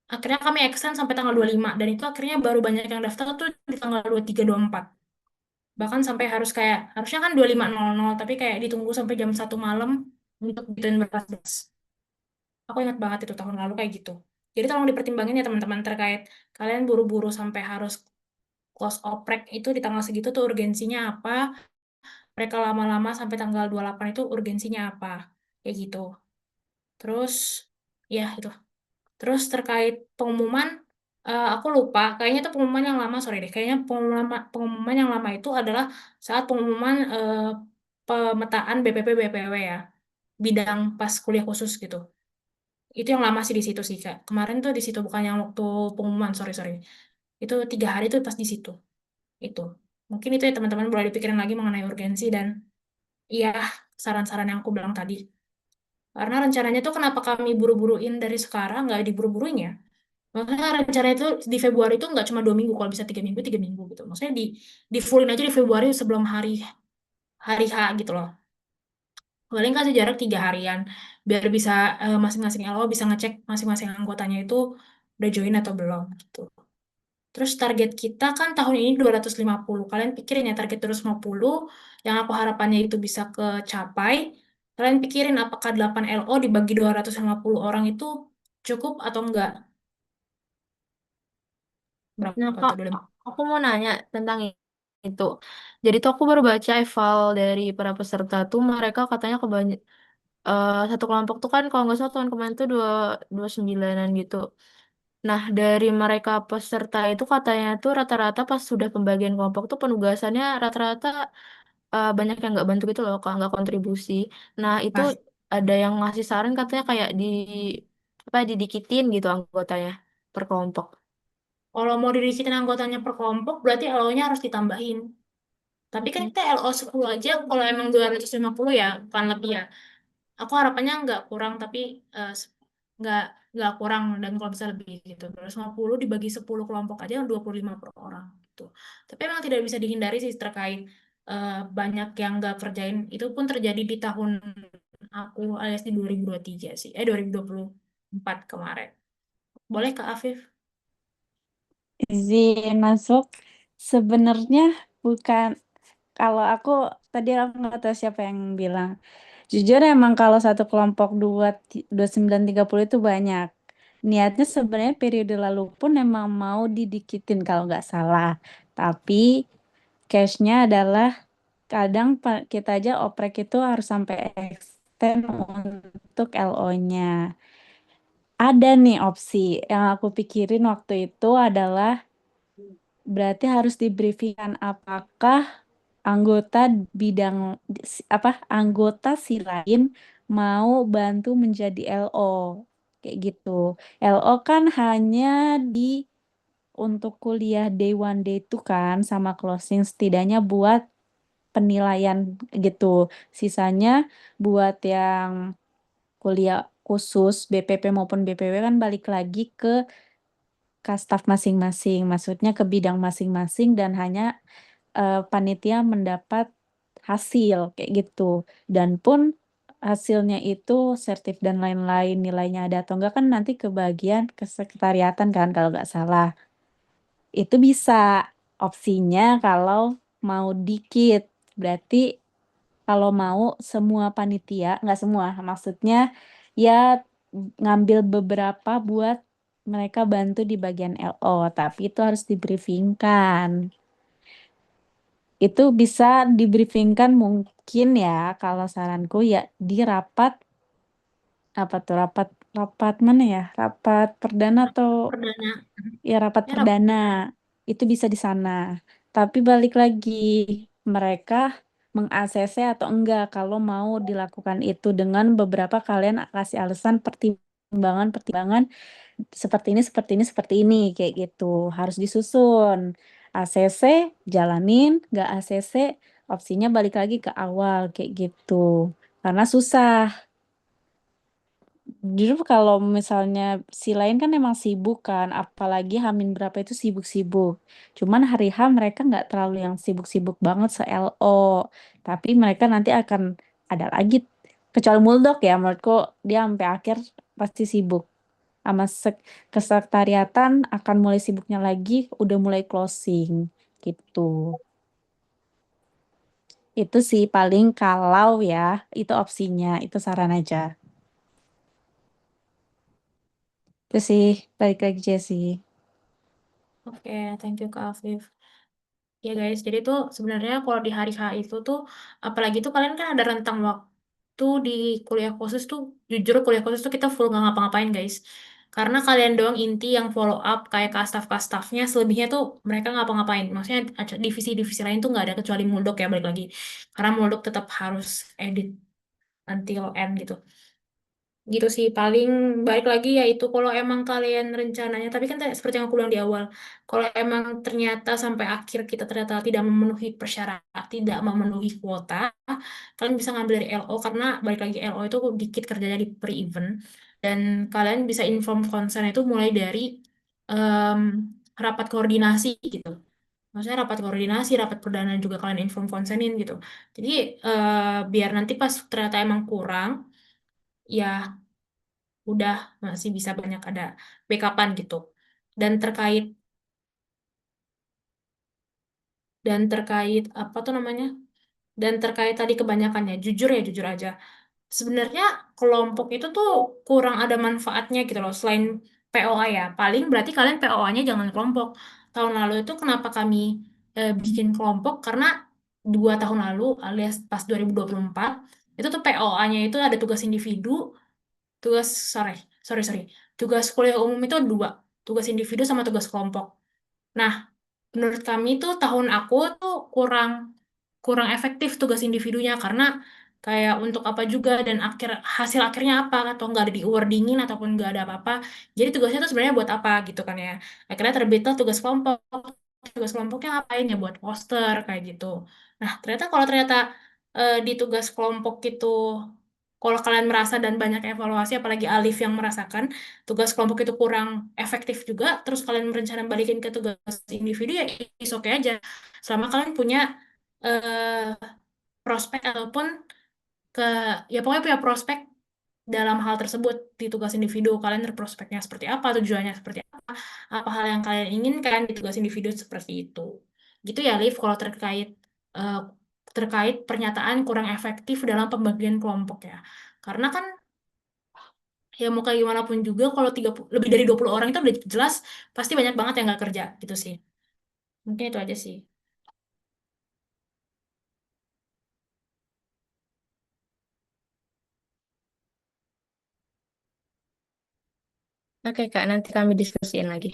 Akhirnya kami extend sampai tanggal 25. Dan itu akhirnya baru banyak yang daftar tuh di tanggal 23, 24. Bahkan sampai harus kayak, harusnya kan 25.00, tapi kayak ditunggu sampai jam 1 malam untuk gituin berkas. Aku ingat banget itu tahun lalu kayak gitu. Jadi tolong dipertimbangin ya teman-teman terkait kalian buru-buru sampai harus close oprek itu di tanggal segitu tuh urgensinya apa, mereka lama-lama sampai tanggal 28 itu urgensinya apa, kayak gitu. Terus, ya itu. Terus terkait pengumuman, aku lupa, kayaknya itu pengumuman yang lama, sorry deh, kayaknya pengumuman yang lama itu adalah saat pengumuman pemetaan BPP BPW ya, bidang pas kuliah khusus gitu. Itu yang lama sih di situ sih Kak. Kemarin tuh di situ bukan yang waktu pengumuman, sorry sorry. Itu 3 hari tuh pas di situ. Itu. Mungkin itu ya teman-teman boleh dipikirin lagi mengenai urgensi dan iya saran-saran yang aku bilang tadi. Karena rencananya tuh kenapa kami buru-buruin dari sekarang, nggak diburu-buruin ya. Maksudnya rencananya itu di Februari itu nggak cuma 2 minggu, kalau bisa 3 minggu, 3 minggu gitu. Maksudnya di fullin aja di Februari sebelum hari hari H gitu loh. Paling kasih jarak 3 harian, biar bisa masing-masing LO bisa ngecek masing-masing anggotanya itu udah join atau belum gitu. Terus target kita kan tahun ini 250. Kalian pikirin ya target 250 yang aku harapannya itu bisa kecapai. Kalian pikirin apakah 8 LO dibagi 250 orang itu cukup atau enggak? Nah, Berapa Kak, tuh? Dulu? aku mau nanya tentang itu. Jadi tuh aku baru baca eval dari para peserta tuh mereka katanya satu kelompok tuh kan kalau nggak salah tahun kemarin tuh dua sembilanan gitu. Nah, dari mereka peserta itu katanya tuh rata-rata pas sudah pembagian kelompok tuh penugasannya rata-rata banyak yang nggak bantu gitu loh, kalau nggak kontribusi. Nah, itu Pas. ada yang ngasih saran katanya kayak didikitin gitu anggotanya per kelompok. Kalau mau didikitin anggotanya per kelompok, berarti LO-nya harus ditambahin. Tapi kan Mm. kita LO 10 aja, kalau emang 250 ya, bukan lebih ya. Aku harapannya nggak kurang, tapi eh, s- nggak nggak kurang, dan kalau bisa lebih gitu. 250 dibagi 10 kelompok aja, 25 per orang gitu. Tapi emang tidak bisa dihindari sih terkait banyak yang nggak kerjain. Itu pun terjadi di tahun aku alias di 2023 sih. 2024 kemarin. Boleh Kak Afif? Izin masuk sebenarnya bukan, kalau aku tadi aku nggak tahu siapa yang bilang. Jujur emang kalau satu kelompok 2930 itu banyak. Niatnya sebenarnya periode lalu pun emang mau didikitin kalau nggak salah. Tapi case-nya adalah kadang kita aja oprek itu harus sampai extend untuk LO-nya. Ada nih opsi yang aku pikirin waktu itu adalah berarti harus dibriefingkan apakah anggota bidang anggota si lain mau bantu menjadi LO kayak gitu. LO kan hanya di untuk kuliah day one day itu kan sama closing setidaknya buat penilaian gitu. Sisanya buat yang kuliah khusus BPP maupun BPW kan balik lagi ke kastaf masing-masing, maksudnya ke bidang masing-masing dan hanya panitia mendapat hasil kayak gitu. Dan pun hasilnya itu sertif dan lain-lain nilainya ada atau enggak kan nanti ke bagian kesekretariatan kan kalau nggak salah. Itu bisa opsinya kalau mau dikit. Berarti kalau mau semua panitia, nggak semua, maksudnya ya ngambil beberapa buat mereka bantu di bagian LO, tapi itu harus dibriefingkan. Itu bisa dibriefingkan mungkin ya kalau saranku ya di rapat apa tuh rapat mana ya? Rapat perdana atau Perdana. Mhm. ya rapat Ya, perdana itu bisa di sana. Tapi balik lagi mereka meng-ACC atau enggak kalau mau dilakukan itu dengan beberapa kalian kasih alasan pertimbangan-pertimbangan seperti ini seperti ini kayak gitu harus disusun ACC jalanin nggak ACC opsinya balik lagi ke awal kayak gitu karena susah. Jujur kalau misalnya si lain kan emang sibuk kan, apalagi Hamin berapa itu sibuk-sibuk. Cuman hari H mereka nggak terlalu yang sibuk-sibuk banget se-LO. Tapi mereka nanti akan ada lagi, kecuali Muldok ya, menurutku dia sampai akhir pasti sibuk. Sama kesekretariatan akan mulai sibuknya lagi, udah mulai closing gitu. Itu sih paling kalau ya, itu opsinya, itu saran aja. Itu sih, balik lagi Jessie. Oke, thank you Kak Afif. Ya guys, jadi tuh sebenarnya kalau di hari H itu tuh, apalagi tuh kalian kan ada rentang waktu di kuliah khusus tuh, jujur kuliah khusus tuh kita full nggak ngapa-ngapain guys. Karena kalian doang inti yang follow up kayak kastaf-kastafnya, selebihnya tuh mereka ngapa-ngapain. Maksudnya divisi-divisi lain tuh nggak ada kecuali Muldok ya balik lagi. Karena Muldok tetap harus edit until end gitu. Gitu sih paling baik lagi ya itu kalau emang kalian rencananya tapi kan seperti yang aku bilang di awal kalau emang ternyata sampai akhir kita ternyata tidak memenuhi persyaratan tidak memenuhi kuota kalian bisa ngambil dari LO karena balik lagi LO itu dikit kerjanya di pre-event dan kalian bisa inform konsen itu mulai dari em, rapat koordinasi gitu maksudnya rapat koordinasi rapat perdana juga kalian inform konsenin gitu jadi biar nanti pas ternyata emang kurang ya udah masih bisa banyak ada backupan gitu. Dan terkait apa tuh namanya? Dan terkait tadi kebanyakannya, jujur aja. Sebenarnya kelompok itu tuh kurang ada manfaatnya gitu loh. Selain POA ya, paling berarti kalian POA-nya jangan kelompok. Tahun lalu itu kenapa kami bikin kelompok? Karena 2 tahun lalu alias pas 2024 itu tuh POA-nya itu ada tugas individu, tugas sorry sorry sorry tugas kuliah umum itu ada dua tugas individu sama tugas kelompok nah menurut kami tuh tahun aku tuh kurang kurang efektif tugas individunya karena kayak untuk apa juga dan hasil akhirnya apa atau nggak ada di wordingin ataupun nggak ada apa-apa jadi tugasnya tuh sebenarnya buat apa gitu kan ya akhirnya terbitlah tugas kelompoknya ngapain ya buat poster kayak gitu nah ternyata di tugas kelompok itu kalau kalian merasa dan banyak evaluasi, apalagi Alif yang merasakan tugas kelompok itu kurang efektif juga, terus kalian merencana balikin ke tugas individu ya is oke aja. Selama kalian punya eh, prospek ataupun ke ya pokoknya punya prospek dalam hal tersebut di tugas individu kalian berprospeknya seperti apa, tujuannya seperti apa hal yang kalian inginkan di tugas individu seperti itu. Gitu ya, Liv, kalau eh, terkait pernyataan kurang efektif dalam pembagian kelompok ya. Karena kan ya mau kayak gimana pun juga kalau lebih dari 20 orang itu udah jelas pasti banyak banget yang nggak kerja gitu sih. Mungkin itu aja sih. Oke, Kak, nanti kami diskusiin lagi.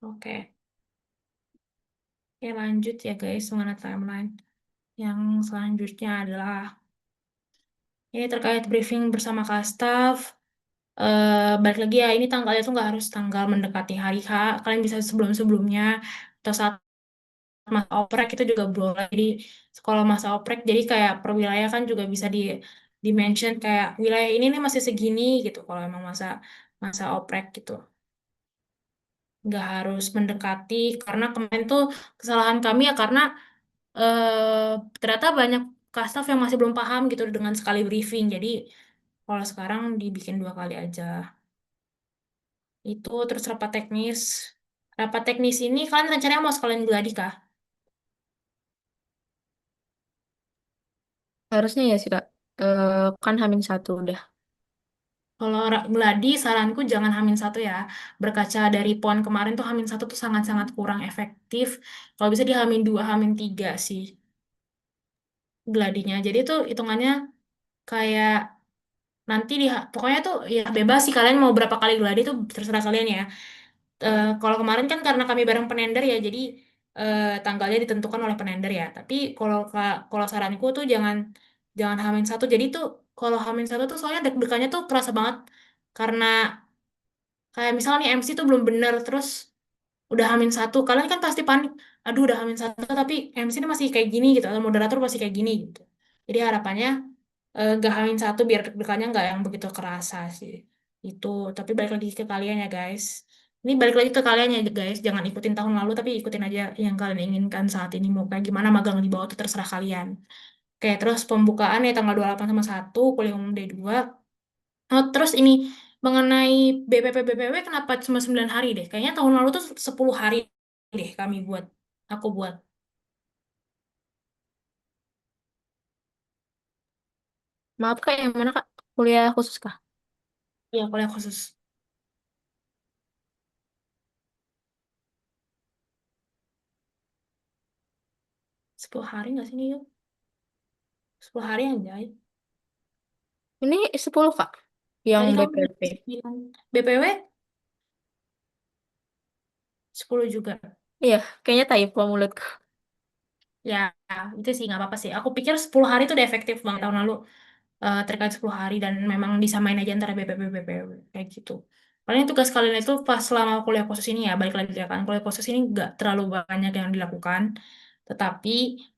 Oke. Ya lanjut ya guys, mana timeline. Yang selanjutnya adalah ini terkait briefing bersama Kastaf. Balik lagi ya, ini tanggalnya tuh nggak harus tanggal mendekati hari H. Kalian bisa sebelum-sebelumnya atau saat masa oprek itu juga boleh. Jadi kalau masa oprek, jadi kayak per wilayah kan juga bisa di mention kayak wilayah ini nih masih segini gitu. Kalau emang masa masa oprek gitu, nggak harus mendekati. Karena kemarin tuh kesalahan kami ya karena ternyata banyak kastaf yang masih belum paham gitu dengan sekali briefing. Jadi kalau sekarang dibikin 2 kali aja. Itu terus rapat teknis. Rapat teknis ini kalian rencananya mau sekalian gladi kah? Harusnya ya sih, Kak. Kan Hamin satu udah. Kalau gladi saranku jangan Hamin 1 ya. Berkaca dari PON kemarin tuh Hamin 1 tuh sangat-sangat kurang efektif. Kalau bisa di Hamin 2, Hamin 3 sih gladinya. Jadi tuh hitungannya kayak nanti pokoknya tuh ya bebas sih kalian mau berapa kali gladi tuh terserah kalian ya. Kalau kemarin kan karena kami bareng penender ya, jadi tanggalnya ditentukan oleh penender ya. Tapi kalau saranku tuh jangan jangan Hamin 1. Jadi tuh kalau Hamin 1 tuh soalnya deg-degannya tuh kerasa banget karena kayak misalnya nih MC tuh belum bener terus udah Hamin 1. Kalian kan pasti panik. Aduh udah Hamin 1 tapi MC ini masih kayak gini gitu atau moderator masih kayak gini gitu. Jadi harapannya gak Hamin 1 biar deg-degannya nggak yang begitu kerasa sih. Itu, tapi balik lagi ke kalian ya guys. Ini balik lagi ke kalian ya guys. Jangan ikutin tahun lalu tapi ikutin aja yang kalian inginkan saat ini. Mau kayak gimana magang di bawah itu terserah kalian. Oke, terus pembukaan ya tanggal 28 sama 1 kuliah umum D2. Oh, terus ini mengenai BPP kenapa cuma 9 hari deh? Kayaknya tahun lalu tuh 10 hari deh aku buat. Maaf Kak, yang mana Kak? Kuliah khusus kah? Iya, kuliah khusus. 10 hari nggak sih ini yuk? 10 hari yang jahit. Ini 10 Kak, yang Tadi kamu BPP. bilang BPW 10 juga. Iya, kayaknya typo mulutku. Ya, itu sih nggak apa-apa sih. Aku pikir 10 hari itu udah efektif banget tahun lalu. Terkait 10 hari dan memang disamain aja antara BPP BPW kayak gitu. Paling tugas kalian itu pas selama kuliah khusus ini ya, balik lagi ya kan, kuliah khusus ini nggak terlalu banyak yang dilakukan, tetapi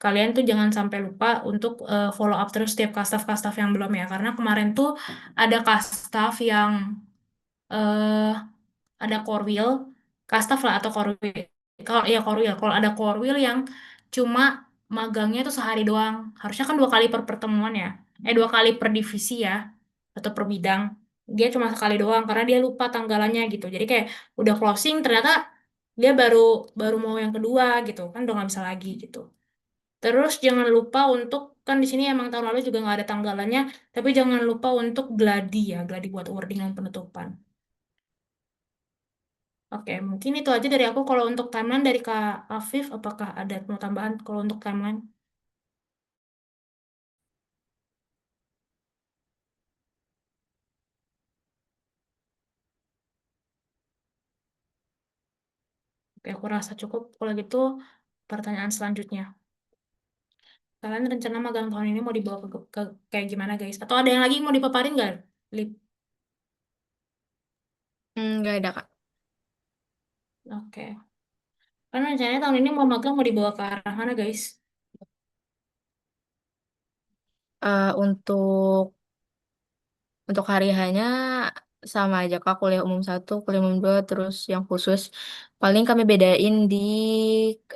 kalian tuh jangan sampai lupa untuk follow up terus setiap kastaf-kastaf yang belum ya, karena kemarin tuh ada kastaf yang eh, ada core wheel, kastaf lah atau core wheel. Kalau ya core wheel, kalau ada core wheel yang cuma magangnya tuh sehari doang. Harusnya kan 2 kali per pertemuan ya. 2 kali per divisi ya atau per bidang. Dia cuma sekali doang karena dia lupa tanggalannya gitu. Jadi kayak udah closing ternyata dia baru baru mau yang kedua gitu kan udah nggak bisa lagi gitu. Terus jangan lupa untuk kan di sini emang tahun lalu juga nggak ada tanggalannya, tapi jangan lupa untuk gladi ya, gladi buat wording dan penutupan. Oke, mungkin itu aja dari aku. Kalau untuk timeline dari Kak Afif, apakah ada mau tambahan kalau untuk timeline? Oke, aku rasa cukup. Kalau gitu, pertanyaan selanjutnya. Kalian rencana magang tahun ini mau dibawa kayak gimana, guys? Atau ada yang lagi mau dipaparin nggak? Lip. Nggak ada Kak. Oke. Kan rencananya tahun ini mau magang mau dibawa ke arah mana, guys? Untuk hari hanya sama aja Kak, kuliah umum satu, kuliah umum dua, terus yang khusus. Paling kami bedain di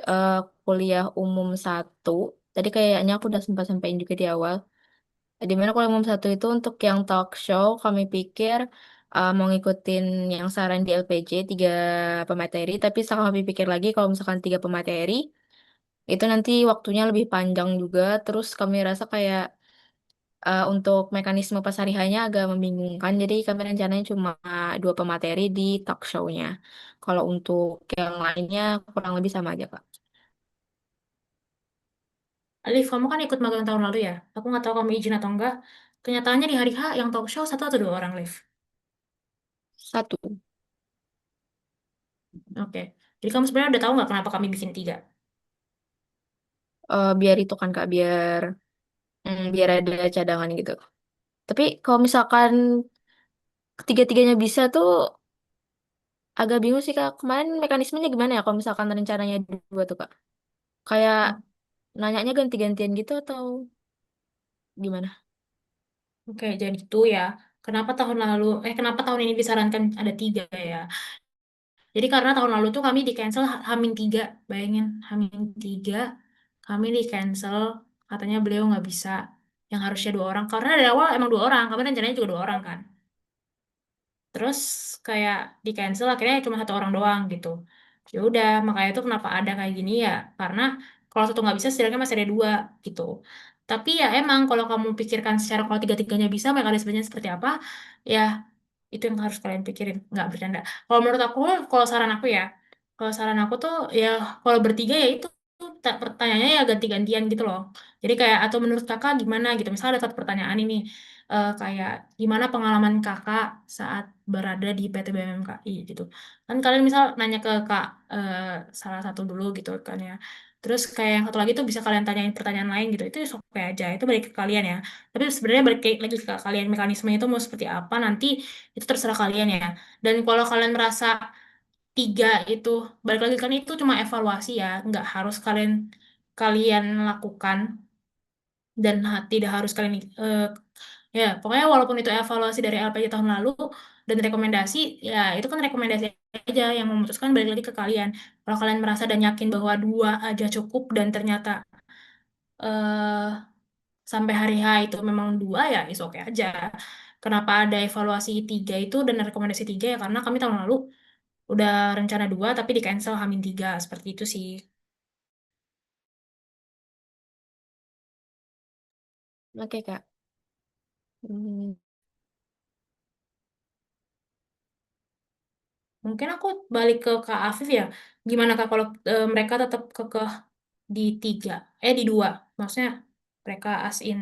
eh, kuliah umum satu. Tadi kayaknya aku udah sempat sampaikan juga di awal. Di mana kuliah umum satu itu untuk yang talk show, kami pikir mau ngikutin yang saran di LPJ, 3 pemateri. Tapi setelah kami pikir lagi, kalau misalkan 3 pemateri, itu nanti waktunya lebih panjang juga. Terus kami rasa kayak untuk mekanisme pesarihannya agak membingungkan, jadi kami rencananya cuma 2 pemateri di talk show-nya. Kalau untuk yang lainnya kurang lebih sama aja, Kak. Alif, kamu kan ikut magang tahun lalu ya? Aku nggak tahu kamu izin atau enggak. Kenyataannya di hari H yang talk show satu atau dua orang, Liv? Satu, Oke. Jadi kamu sebenarnya udah tahu nggak kenapa kami bikin tiga? biar itu kan, Kak, biar ada cadangan gitu. Tapi kalau misalkan ketiga-tiganya bisa tuh agak bingung sih, Kak. Kemarin mekanismenya gimana ya kalau misalkan rencananya dua tuh, Kak? Kayak nanyanya ganti-gantian gitu atau gimana? Oke, jadi itu ya. Kenapa tahun ini disarankan ada tiga ya? Jadi karena tahun lalu tuh kami di cancel Hamin tiga, bayangin Hamin tiga, kami di cancel, katanya beliau nggak bisa, yang harusnya 2 orang. Karena dari awal emang 2 orang, kami rencananya juga 2 orang kan. Terus kayak di cancel akhirnya cuma satu orang doang gitu. Ya udah, makanya itu kenapa ada kayak gini ya, karena kalau satu nggak bisa setidaknya masih ada dua gitu. Tapi ya emang kalau kamu pikirkan secara kalau tiga-tiganya bisa mekanismenya seperti apa, ya itu yang harus kalian pikirin, nggak bercanda. Kalau menurut aku, kalau saran aku ya, kalau saran aku tuh ya kalau bertiga ya itu pertanyaannya ya ganti-gantian gitu loh. Jadi kayak atau menurut kakak gimana gitu. Misalnya ada satu pertanyaan ini kayak gimana pengalaman kakak saat berada di PT BMMKI gitu. Kan kalian misal nanya ke kak eh, salah satu dulu gitu kan ya. Terus kayak yang satu lagi tuh bisa kalian tanyain pertanyaan lain gitu. Itu oke aja. Itu balik ke kalian ya. Tapi sebenarnya balik lagi ke kalian mekanismenya itu mau seperti apa nanti itu terserah kalian ya. Dan kalau kalian merasa tiga itu balik lagi kan itu cuma evaluasi ya, nggak harus kalian kalian lakukan dan tidak harus kalian ya pokoknya walaupun itu evaluasi dari LPJ tahun lalu dan rekomendasi ya itu kan rekomendasi aja yang memutuskan balik lagi ke kalian. Kalau kalian merasa dan yakin bahwa dua aja cukup dan ternyata eh sampai hari H itu memang dua ya is oke aja. Kenapa ada evaluasi tiga itu dan rekomendasi tiga ya karena kami tahun lalu udah rencana dua tapi di cancel Hamin tiga seperti itu sih. Oke, Kak. Hmm. Mungkin aku balik ke Kak Afif ya. Gimana Kak kalau mereka tetap kekeh di tiga, di dua. Maksudnya mereka asin.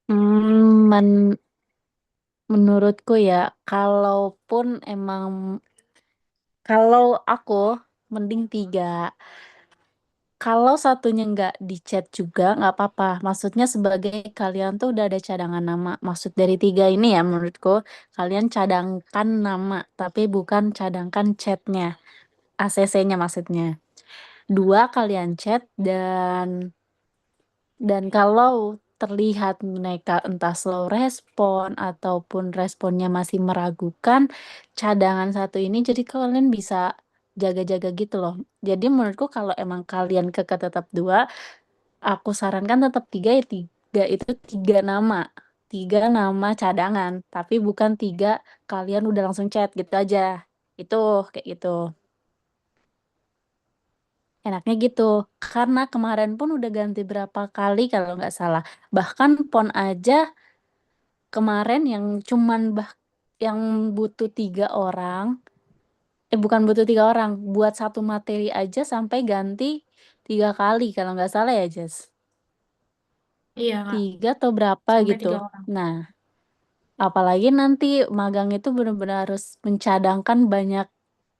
Hmm, menurutku ya, kalaupun emang kalau aku mending tiga. Kalau satunya nggak di chat juga nggak apa-apa. Maksudnya sebagai kalian tuh udah ada cadangan nama. Maksud dari tiga ini ya menurutku kalian cadangkan nama, tapi bukan cadangkan chatnya, ACC-nya maksudnya. Dua kalian chat dan kalau terlihat mereka entah slow respon ataupun responnya masih meragukan, cadangan satu ini jadi kalian bisa jaga-jaga gitu loh. Jadi menurutku kalau emang kalian keke tetap dua, aku sarankan tetap tiga ya tiga itu tiga nama. Tiga nama cadangan, tapi bukan tiga kalian udah langsung chat gitu aja. Itu kayak gitu. Enaknya gitu. Karena kemarin pun udah ganti berapa kali kalau nggak salah. Bahkan pon aja kemarin yang cuman yang butuh tiga orang, bukan butuh tiga orang, buat satu materi aja sampai ganti tiga kali kalau nggak salah ya, Jess. Iya Kak, Tiga atau berapa sampai gitu. 3 orang. Nah, apalagi nanti magang itu benar-benar harus mencadangkan banyak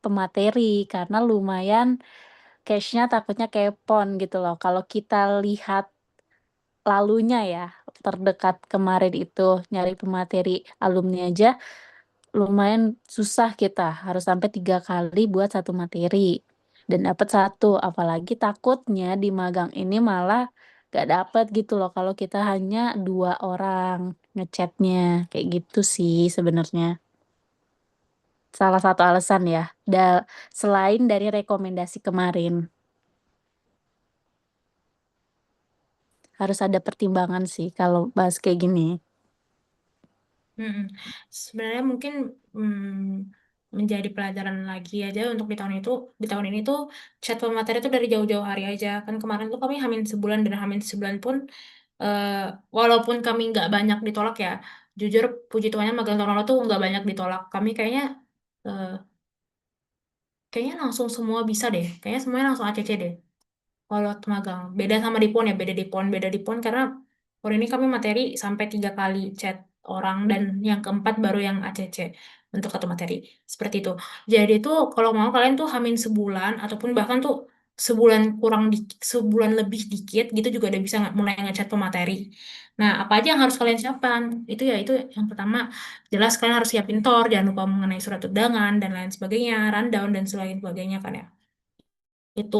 pemateri karena lumayan cash-nya takutnya kepon gitu loh. Kalau kita lihat lalunya ya, terdekat kemarin itu nyari pemateri alumni aja lumayan susah kita. Harus sampai tiga kali buat satu materi dan dapat satu. Apalagi takutnya di magang ini malah gak dapet gitu loh kalau kita hanya dua orang ngechatnya. Kayak gitu sih sebenarnya. Salah satu alasan ya. Selain dari rekomendasi kemarin, harus ada pertimbangan sih kalau bahas kayak gini. Mm-mm. Sebenarnya mungkin menjadi pelajaran lagi aja untuk di tahun ini tuh chat pemateri itu dari jauh-jauh hari aja. Kan kemarin tuh kami hamin sebulan dan hamin sebulan pun eh, walaupun kami nggak banyak ditolak ya, jujur puji Tuhannya magang tahun lalu tuh nggak banyak ditolak. Kami eh, kayaknya langsung semua bisa deh. Kayaknya semuanya langsung ACC deh. Kalau magang, beda sama di PON ya, beda di PON karena PON ini kami materi sampai 3 kali chat orang dan yang keempat baru yang ACC untuk satu materi. Seperti itu. Jadi itu kalau mau kalian tuh hamin sebulan ataupun bahkan tuh sebulan lebih dikit gitu juga udah bisa mulai ngechat pemateri. Nah, apa aja yang harus kalian siapkan? Itu yang pertama jelas kalian harus siapin TOR, jangan lupa mengenai surat undangan dan lain sebagainya, rundown dan lain sebagainya kan ya. Itu.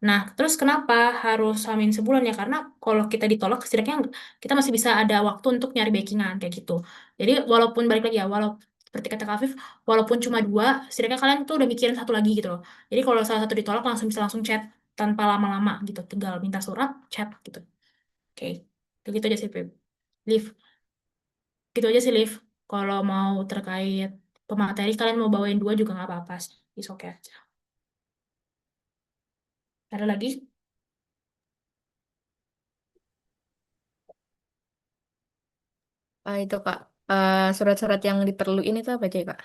Nah, terus kenapa harus hamin sebulan ya? Karena kalau kita ditolak, setidaknya kita masih bisa ada waktu untuk nyari backingan kayak gitu. Jadi walaupun balik lagi ya, seperti kata Kak Afif, walaupun cuma dua, setidaknya kalian tuh udah mikirin satu lagi gitu loh. Jadi kalau salah satu ditolak langsung bisa langsung chat tanpa lama-lama gitu, tinggal minta surat, chat gitu. Oke, begitu aja sih, Liv. Gitu aja sih, Liv. Kalau mau terkait pemateri, kalian mau bawain dua juga nggak apa-apa sih. It's okay aja. Ada lagi? Itu Kak, surat-surat yang diperluin itu apa aja Kak?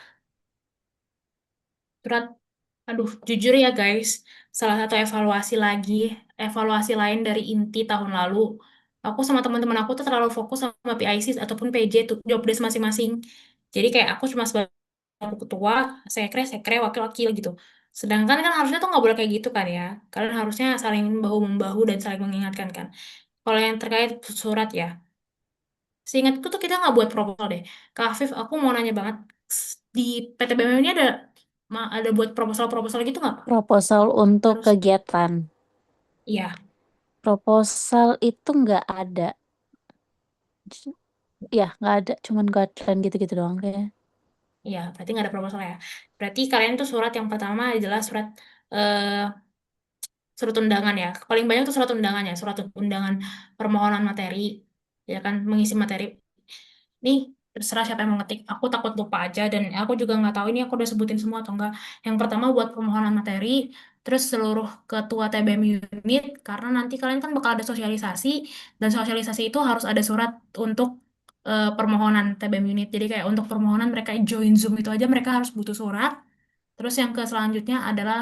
Surat. Aduh, jujur ya guys, salah satu evaluasi lain dari inti tahun lalu, aku sama teman-teman aku tuh terlalu fokus sama PIC ataupun PJ tuh job desk masing-masing. Jadi kayak aku cuma sebagai ketua, sekre, wakil-wakil gitu. Sedangkan kan harusnya tuh nggak boleh kayak gitu kan ya. Kalian harusnya saling bahu-membahu dan saling mengingatkan kan. Kalau yang terkait surat ya, seingatku tuh kita nggak buat proposal deh. Kak Afif, aku mau nanya banget, di PTBM ini ada buat proposal-proposal gitu nggak, Pak? Proposal untuk Harus. kegiatan. Iya, Proposal itu nggak ada. Ya, nggak ada. Cuman guideline gitu-gitu doang kayaknya. iya, berarti nggak ada proposal ya. Berarti kalian tuh surat yang pertama adalah eh, surat undangan ya. Paling banyak tuh surat undangan ya, surat undangan permohonan materi, ya kan, mengisi materi. Nih, terserah siapa yang mau ngetik. Aku takut lupa aja dan aku juga nggak tahu ini aku udah sebutin semua atau enggak. Yang pertama buat permohonan materi, terus seluruh ketua TBM unit, karena nanti kalian kan bakal ada sosialisasi, dan sosialisasi itu harus ada surat untuk permohonan TBM unit. Jadi kayak untuk permohonan mereka join Zoom itu aja mereka harus butuh surat. Terus yang ke selanjutnya adalah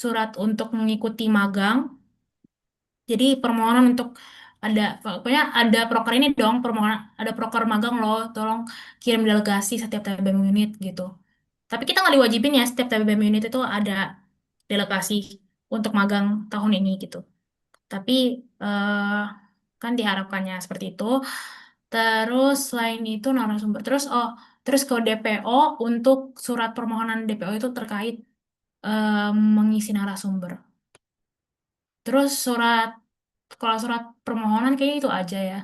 surat untuk mengikuti magang. Jadi permohonan untuk ada pokoknya ada proker ini dong, permohonan ada proker magang loh, tolong kirim delegasi setiap TBM unit gitu. Tapi kita nggak diwajibin ya setiap TBM unit itu ada delegasi untuk magang tahun ini gitu. Tapi kan diharapkannya seperti itu. Terus selain itu narasumber. Terus ke DPO untuk surat permohonan DPO itu terkait mengisi narasumber. Terus kalau surat permohonan kayaknya itu aja ya.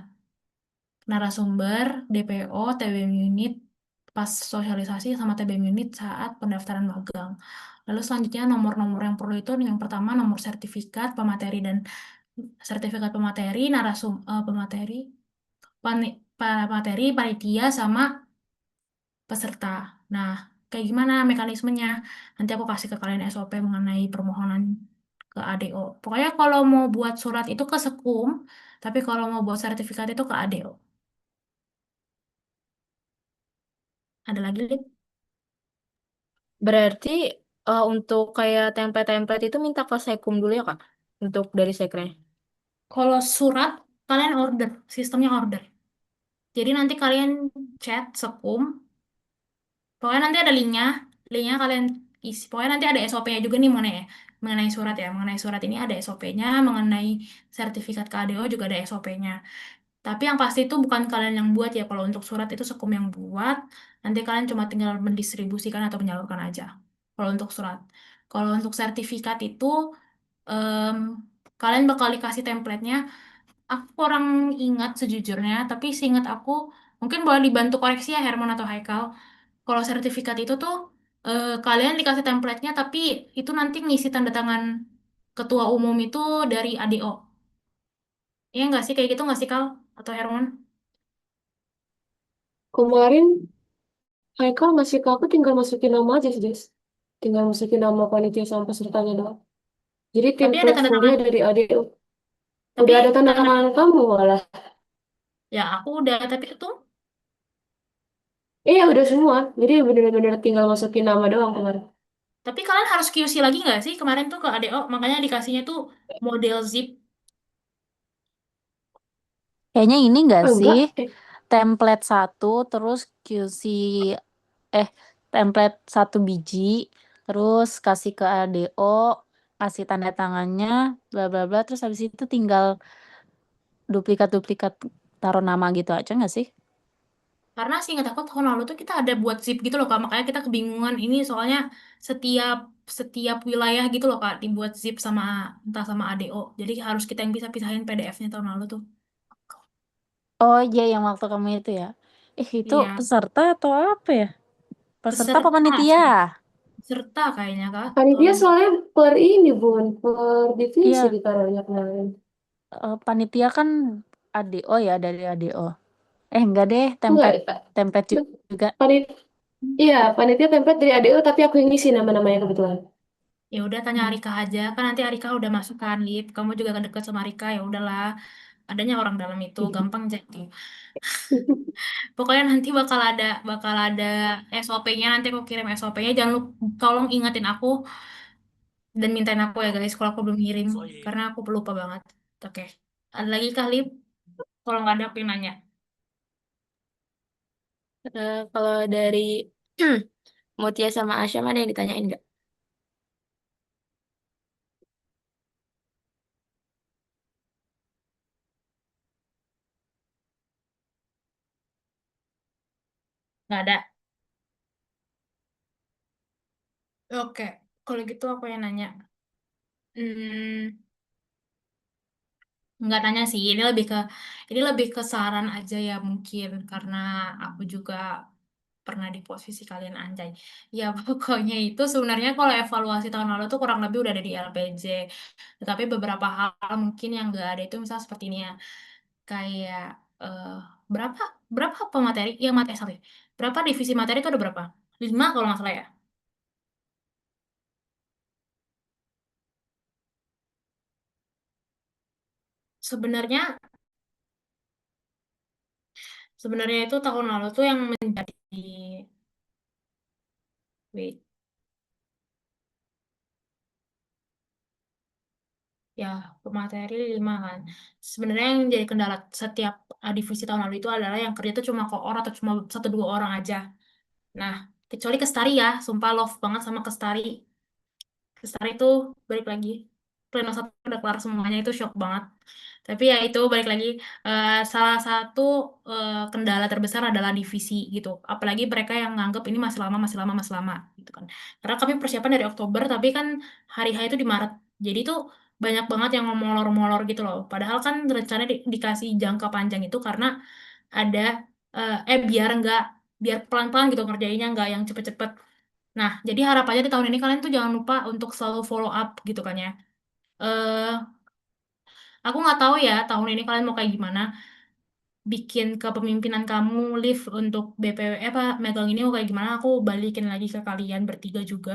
Narasumber, DPO, TBM unit, pas sosialisasi sama TBM unit saat pendaftaran magang. Lalu selanjutnya nomor-nomor yang perlu itu yang pertama nomor sertifikat pemateri, pemateri, pemateri, panitia sama peserta. Nah, kayak gimana mekanismenya? Nanti aku kasih ke kalian SOP mengenai permohonan ke ADO. Pokoknya kalau mau buat surat itu ke Sekum, tapi kalau mau buat sertifikat itu ke ADO. Ada lagi, Lip? Berarti untuk kayak template-template itu minta ke Sekum dulu ya, Kak? Untuk dari sekre. Kalau surat, kalian order, sistemnya order. Jadi nanti kalian chat Sekum, pokoknya nanti ada linknya kalian isi. Pokoknya nanti ada SOP-nya juga nih mengenai surat ya. Mengenai surat ini ada SOP-nya, mengenai sertifikat KDO juga ada SOP-nya. Tapi yang pasti itu bukan kalian yang buat ya. Kalau untuk surat itu Sekum yang buat, nanti kalian cuma tinggal mendistribusikan atau menyalurkan aja. Kalau untuk surat. Kalau untuk sertifikat itu, em, kalian bakal dikasih template-nya. Aku kurang ingat sejujurnya, tapi seingat aku, mungkin boleh dibantu koreksi ya Herman atau Haikal. Kalau sertifikat itu tuh kalian dikasih template-nya, tapi itu nanti ngisi tanda tangan ketua umum itu dari ADO. Iya nggak sih kayak gitu nggak sih Kal atau Herman? Kemarin Haikal masih ke aku tinggal masukin nama aja sih, Jess. Tinggal masukin nama panitia sama pesertanya doang. Jadi Tapi ada template tanda fullnya tangan. dari ADU. Tapi Udah ada tanda tanda tangan kamu malah. ya aku udah tapi itu Iya udah semua. Jadi bener-bener tinggal masukin nama doang kemarin. tapi kalian harus QC lagi nggak sih kemarin tuh ke ADO makanya dikasihnya tuh model zip. Kayaknya ini enggak sih? Enggak. Template satu, terus QC, eh, template satu biji, terus kasih ke ADO, kasih tanda tangannya, bla bla bla, terus habis itu tinggal duplikat-duplikat taruh nama gitu aja nggak sih? Karena seingat aku tahun lalu tuh kita ada buat zip gitu loh Kak. Makanya kita kebingungan ini soalnya setiap setiap wilayah gitu loh Kak dibuat zip sama entah sama ADO. Jadi harus kita yang bisa pisahin PDF-nya tahun lalu tuh. Oh iya, yang waktu kamu itu ya. Itu Iya, peserta atau apa ya? Peserta apa peserta panitia? sih. Peserta kayaknya Kak. Panitia Tolong. soalnya per ini bun, per divisi Iya, ditaruhnya kemarin. panitia kan ADO ya, dari ADO. Enggak deh, Enggak, template template juga. panit iya, panitia template dari ADU tapi aku yang ngisi nama-namanya kebetulan. Ya udah tanya Hmm. Arika aja. Kan nanti Arika udah masuk kan, Lip. Kamu juga kan deket sama Arika. Ya udahlah. Adanya orang dalam itu gampang jadi. Pokoknya nanti bakal ada SOP-nya. Nanti aku kirim SOP-nya. Jangan lupa tolong ingatin aku dan mintain aku ya guys kalau aku belum ngirim karena aku lupa banget. Oke. Ada lagi kah, Lip? Kalau nggak ada aku yang nanya. Kalau dari Mutia sama Asyam ada yang ditanyain nggak? Nggak ada. Oke. Kalau gitu aku yang nanya. Hmm, nggak nanya sih. Ini lebih ke saran aja ya mungkin karena aku juga pernah di posisi kalian anjay. Ya pokoknya itu sebenarnya kalau evaluasi tahun lalu tuh kurang lebih udah ada di LPJ. Tetapi beberapa hal mungkin yang nggak ada itu misal seperti ini ya. Kayak eh, berapa berapa pemateri? Yang materi sorry. Berapa divisi materi itu ada berapa? 5 kalau nggak salah ya. Sebenarnya sebenarnya itu tahun lalu tuh yang menjadi wait, ya pemateri 5 kan. Sebenarnya yang jadi kendala setiap divisi tahun lalu itu adalah yang kerja tuh cuma koor atau cuma 1-2 orang aja. Nah, kecuali Kestari ya, sumpah love banget sama Kestari. Kestari itu balik lagi. Pleno 1 udah kelar semuanya itu shock banget. Tapi ya itu balik lagi salah satu kendala terbesar adalah divisi gitu. Apalagi mereka yang nganggap ini masih lama, masih lama, masih lama gitu kan. Karena kami persiapan dari Oktober, tapi kan hari H itu di Maret. Jadi tuh banyak banget yang ngomolor-molor gitu loh. Padahal kan rencana dikasih jangka panjang itu karena ada biar pelan-pelan gitu ngerjainnya nggak yang cepet-cepet. Nah, jadi harapannya di tahun ini kalian tuh jangan lupa untuk selalu follow up gitu kan ya. Eh, aku nggak tahu ya tahun ini kalian mau kayak gimana. Bikin kepemimpinan kamu live untuk BPW apa megang ini mau kayak gimana? Aku balikin lagi ke kalian bertiga juga.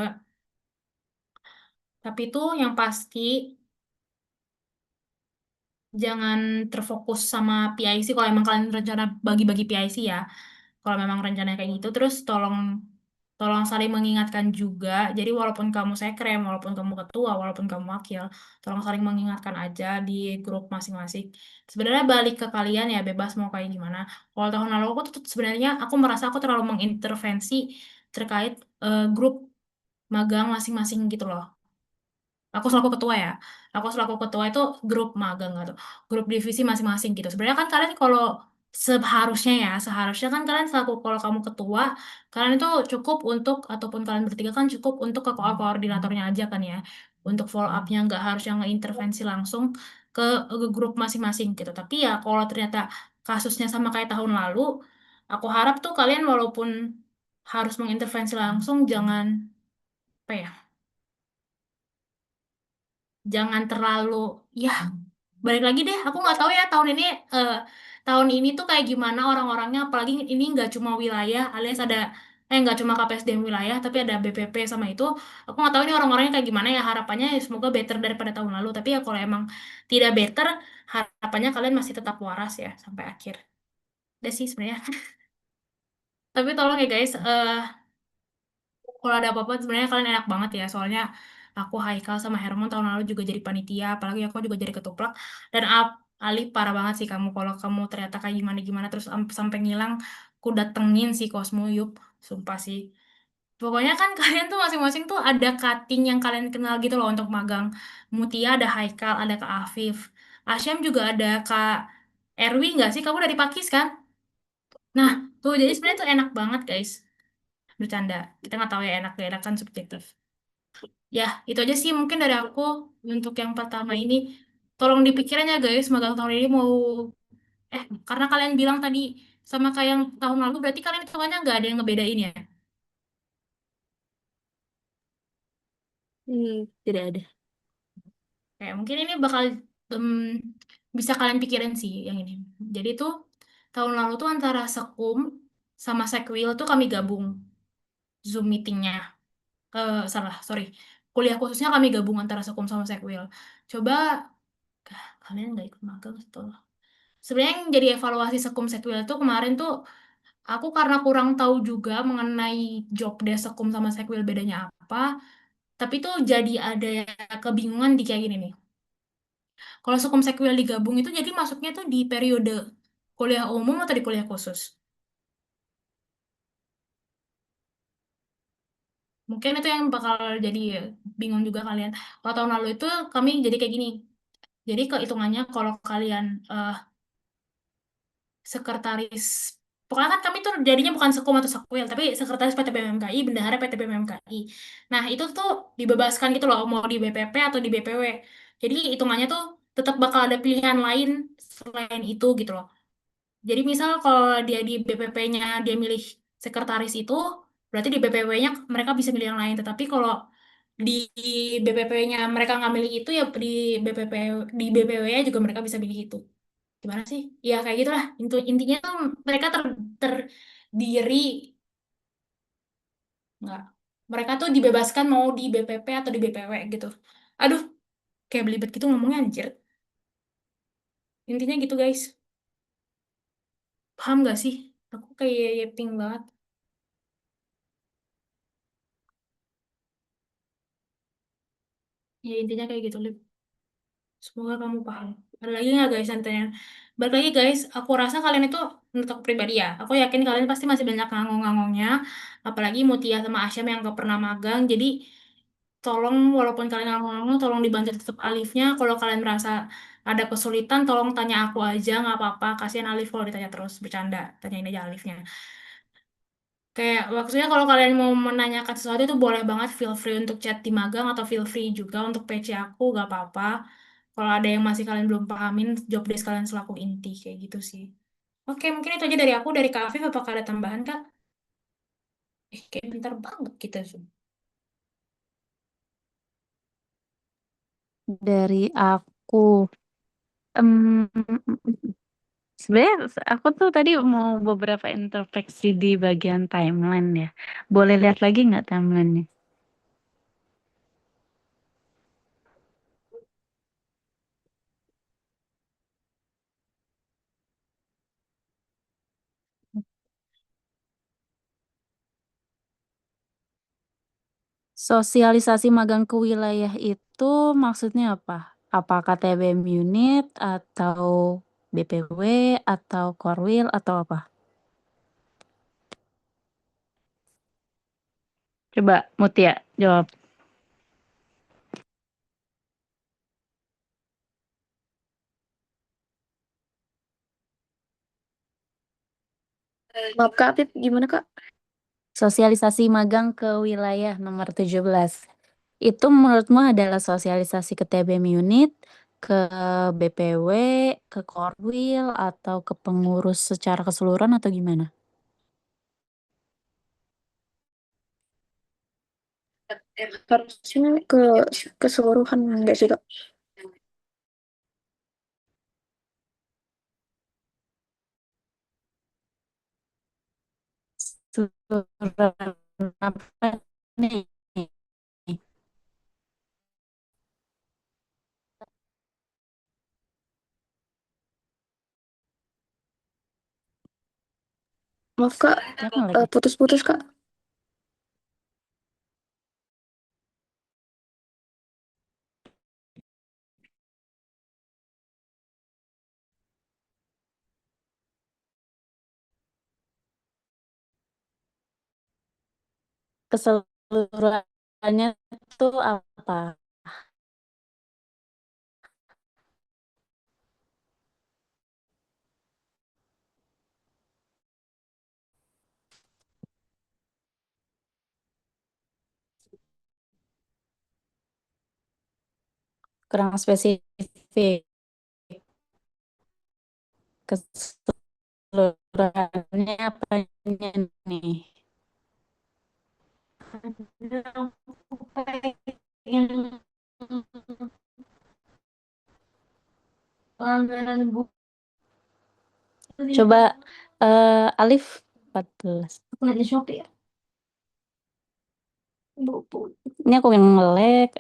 Tapi tuh yang pasti jangan terfokus sama PIC kalau emang kalian rencana bagi-bagi PIC ya. Kalau memang rencananya kayak gitu, terus tolong tolong saling mengingatkan juga. Jadi walaupun kamu sekrem, walaupun kamu ketua, walaupun kamu wakil, tolong saling mengingatkan aja di grup masing-masing. Sebenarnya balik ke kalian ya, bebas mau kayak gimana. Kalau tahun lalu aku tuh sebenarnya aku merasa aku terlalu mengintervensi terkait grup magang masing-masing gitu loh. Aku selaku ketua ya. Aku selaku ketua itu grup magang atau grup divisi masing-masing gitu. Sebenarnya kan kalian kalau seharusnya kan kalian selaku kalau kamu ketua, kalian itu cukup untuk ataupun kalian bertiga kan cukup untuk ke koordinatornya aja kan ya. Untuk follow up-nya nggak harus yang ngeintervensi langsung ke grup masing-masing gitu. Tapi ya kalau ternyata kasusnya sama kayak tahun lalu, aku harap tuh kalian walaupun harus mengintervensi langsung apa ya? Jangan terlalu ya balik lagi deh aku nggak tahu ya eh, tahun ini tuh kayak gimana orang-orangnya apalagi ini nggak cuma wilayah alias ada nggak cuma KPSDM wilayah tapi ada BPP sama itu aku nggak tahu ini orang-orangnya kayak gimana ya harapannya ya semoga better daripada tahun lalu tapi ya kalau emang tidak better harapannya kalian masih tetap waras ya sampai akhir udah sih sebenarnya tapi tolong ya guys kalau ada apa-apa sebenarnya kalian enak banget ya soalnya aku Haikal sama Hermon tahun lalu juga jadi panitia apalagi aku juga jadi ketuplak dan Ali parah banget sih kamu kalau kamu ternyata kayak gimana gimana terus sampai ngilang aku datengin si Cosmo Yup sumpah sih pokoknya kan kalian tuh masing-masing tuh ada cutting yang kalian kenal gitu loh untuk magang Mutia ada Haikal ada Kak Afif Asyam juga ada Kak Erwi nggak sih kamu dari Pakis kan nah tuh jadi sebenarnya tuh enak banget guys bercanda kita nggak tahu ya enak gak enak kan subjektif. Ya, itu aja sih mungkin dari aku untuk yang pertama ini. Tolong dipikirin ya guys, magang tahun ini mau karena kalian bilang tadi sama kayak yang tahun lalu berarti kalian hitungannya nggak ada yang ngebedain ya. Tidak ada. Kayak mungkin ini bakal em, bisa kalian pikirin sih yang ini. Jadi tuh tahun lalu tuh antara Sekum sama Sekwil tuh kami gabung Zoom meetingnya. Salah, sorry. Kuliah khususnya kami gabung antara Sekum sama Sekwil. Coba kalian nggak ikut magang tuh. Sebenarnya yang jadi evaluasi Sekum Sekwil itu kemarin tuh aku karena kurang tahu juga mengenai job desk Sekum sama Sekwil bedanya apa, tapi tuh jadi ada kebingungan di kayak gini nih. Kalau Sekum Sekwil digabung itu jadi masuknya tuh di periode kuliah umum atau di kuliah khusus? Mungkin itu yang bakal jadi bingung juga kalian. Kalau tahun lalu itu kami jadi kayak gini. Jadi kehitungannya kalau kalian sekretaris pokoknya kan kami tuh jadinya bukan sekum atau sekwil tapi sekretaris PT BMKI bendahara PT BMKI nah itu tuh dibebaskan gitu loh mau di BPP atau di BPW jadi hitungannya tuh tetap bakal ada pilihan lain selain itu gitu loh jadi misal kalau dia di BPP-nya dia milih sekretaris itu berarti di BPW-nya mereka bisa milih yang lain tetapi kalau di BPP-nya mereka nggak milih itu ya di BPW-nya juga mereka bisa milih itu gimana sih? Ya kayak gitulah. Intinya tuh mereka terdiri nggak. Mereka tuh dibebaskan mau di BPP atau di BPW gitu. Aduh, kayak belibet gitu ngomongnya anjir. Intinya gitu guys. Paham gak sih? Aku kayak yeping banget. Ya intinya kayak gitu, Lip. Semoga kamu paham. Ada lagi nggak guys yang tanya? Balik lagi guys, aku rasa kalian itu, menurut aku pribadi ya, aku yakin kalian pasti masih banyak ngangong-ngangongnya. Apalagi Mutia sama Asyam yang gak pernah magang. Jadi tolong, walaupun kalian ngangong-ngangong, tolong dibantu tetap Alifnya. Kalau kalian merasa ada kesulitan, tolong tanya aku aja, nggak apa-apa. Kasihan Alif kalau ditanya terus, bercanda. Tanyain aja Alifnya. Kayak maksudnya kalau kalian mau menanyakan sesuatu itu boleh banget, feel free untuk chat di magang atau feel free juga untuk PC aku, gak apa-apa. Kalau ada yang masih kalian belum pahamin, job desk kalian selaku inti kayak gitu sih. Oke, mungkin itu aja dari aku, dari Kak Afif. Apakah ada tambahan, Kak? Kayak bentar banget kita sih. Dari aku, em, sebenarnya aku tuh tadi mau beberapa introspeksi di bagian timeline ya. Boleh lihat lagi nggak timelinenya? Sosialisasi magang ke wilayah itu maksudnya apa? Apakah TBM unit atau BPW atau Korwil atau apa? Coba Mutia jawab. Maaf Kak Afif, gimana Kak? Sosialisasi magang ke wilayah nomor 17. Itu menurutmu adalah sosialisasi ke TBM unit, ke BPW, ke Korwil, atau ke pengurus secara keseluruhan atau gimana? Harusnya ke keseluruhan enggak sih Kak? Keseluruhan apa nih? Maaf Kak, Jangan lagi. putus-putus Kak. Keseluruhannya itu apa? Kurang spesifik. Keseluruhannya apanya nih? Yang pelanggaran buku. Coba Alif 14. Aku lihat di Shopee ya. Ini aku yang ngelek.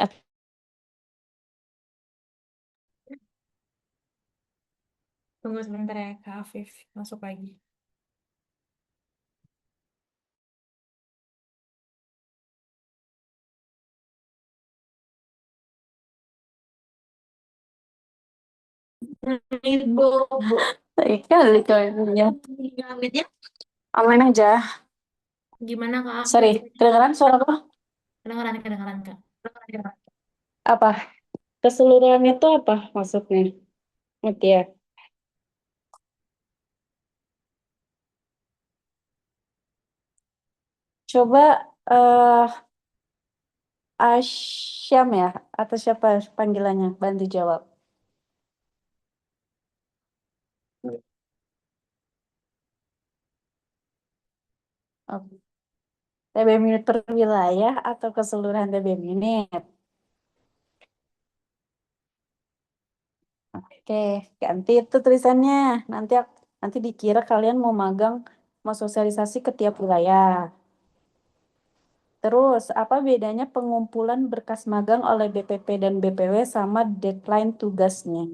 Tunggu sebentar ya, Kak Afif. Masuk lagi. Ibu. Baik kali kau ya. Aman aja. Gimana, Kak Afif? Sorry, kedengeran suara apa? Kedengeran, kedengeran, Kak. Apa? Keseluruhan itu apa maksudnya? Mutia. Coba Asyam ya, atau siapa panggilannya? Bantu jawab. Oke. TBM unit per wilayah atau keseluruhan TBM unit? Oke, ganti itu tulisannya. Nanti dikira kalian mau magang, mau sosialisasi ke tiap wilayah. Terus, apa bedanya pengumpulan berkas magang oleh BPP dan BPW sama deadline tugasnya?